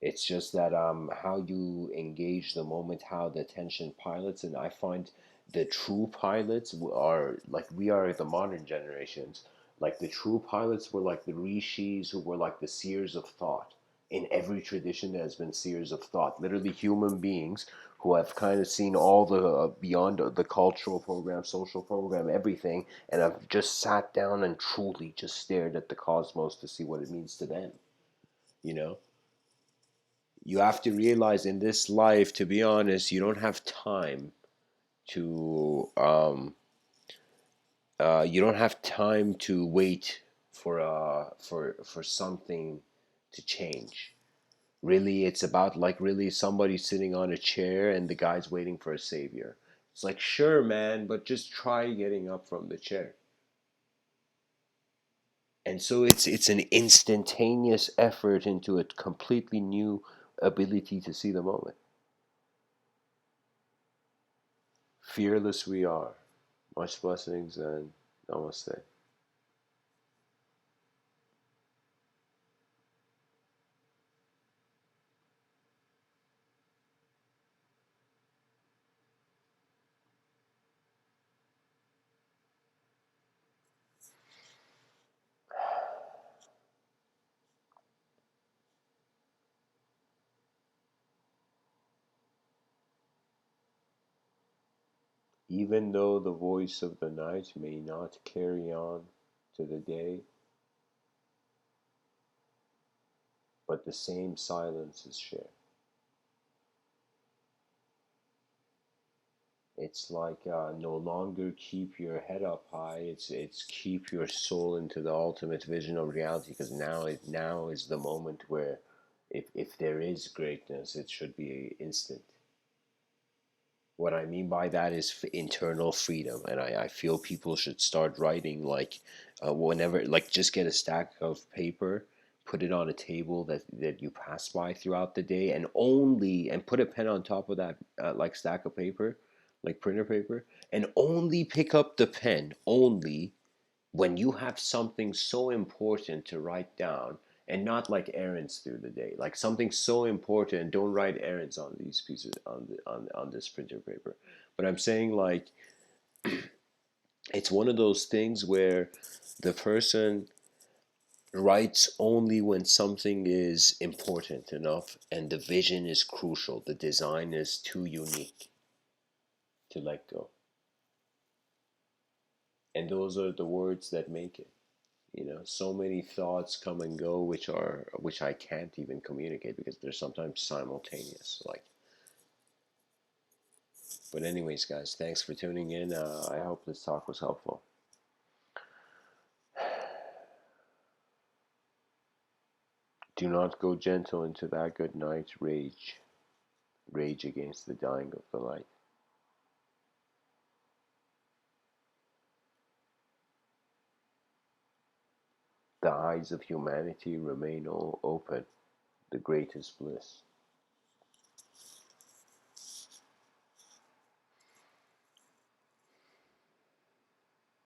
It's just that how you engage the moment, how the attention pilots, and I find the true pilots are like we are the modern generations. Like the true pilots were like the rishis who were like the seers of thought. In every tradition, there has been seers of thought. Literally, human beings who have kind of seen all the beyond the cultural program, social program, everything, and have just sat down and truly just stared at the cosmos to see what it means to them. You know, you have to realize in this life, to be honest, you don't have time to you don't have time to wait for something to change. Really, it's about like really somebody sitting on a chair and the guy's waiting for a savior. It's like, sure, man, but just try getting up from the chair. And so it's an instantaneous effort into a completely new ability to see the moment. Fearless we are. Much blessings and namaste. Even though the voice of the night may not carry on to the day, but the same silence is shared. It's like no longer keep your head up high. It's keep your soul into the ultimate vision of reality. Because now is the moment where, if there is greatness, it should be instant. What I mean by that is internal freedom, and I feel people should start writing like whenever, like just get a stack of paper, put it on a table that you pass by throughout the day, and put a pen on top of that like stack of paper, like printer paper, and only pick up the pen only when you have something so important to write down, and not like errands through the day, like something so important, and don't write errands on these pieces on this printer paper. But I'm saying like it's one of those things where the person writes only when something is important enough and the vision is crucial, the design is too unique to let go, and those are the words that make it. So many thoughts come and go, which I can't even communicate because they're sometimes simultaneous, like. But anyways, guys, thanks for tuning in. I hope this talk was helpful. Do not go gentle into that good night. Rage against the dying of the light. The eyes of humanity remain all open, the greatest bliss.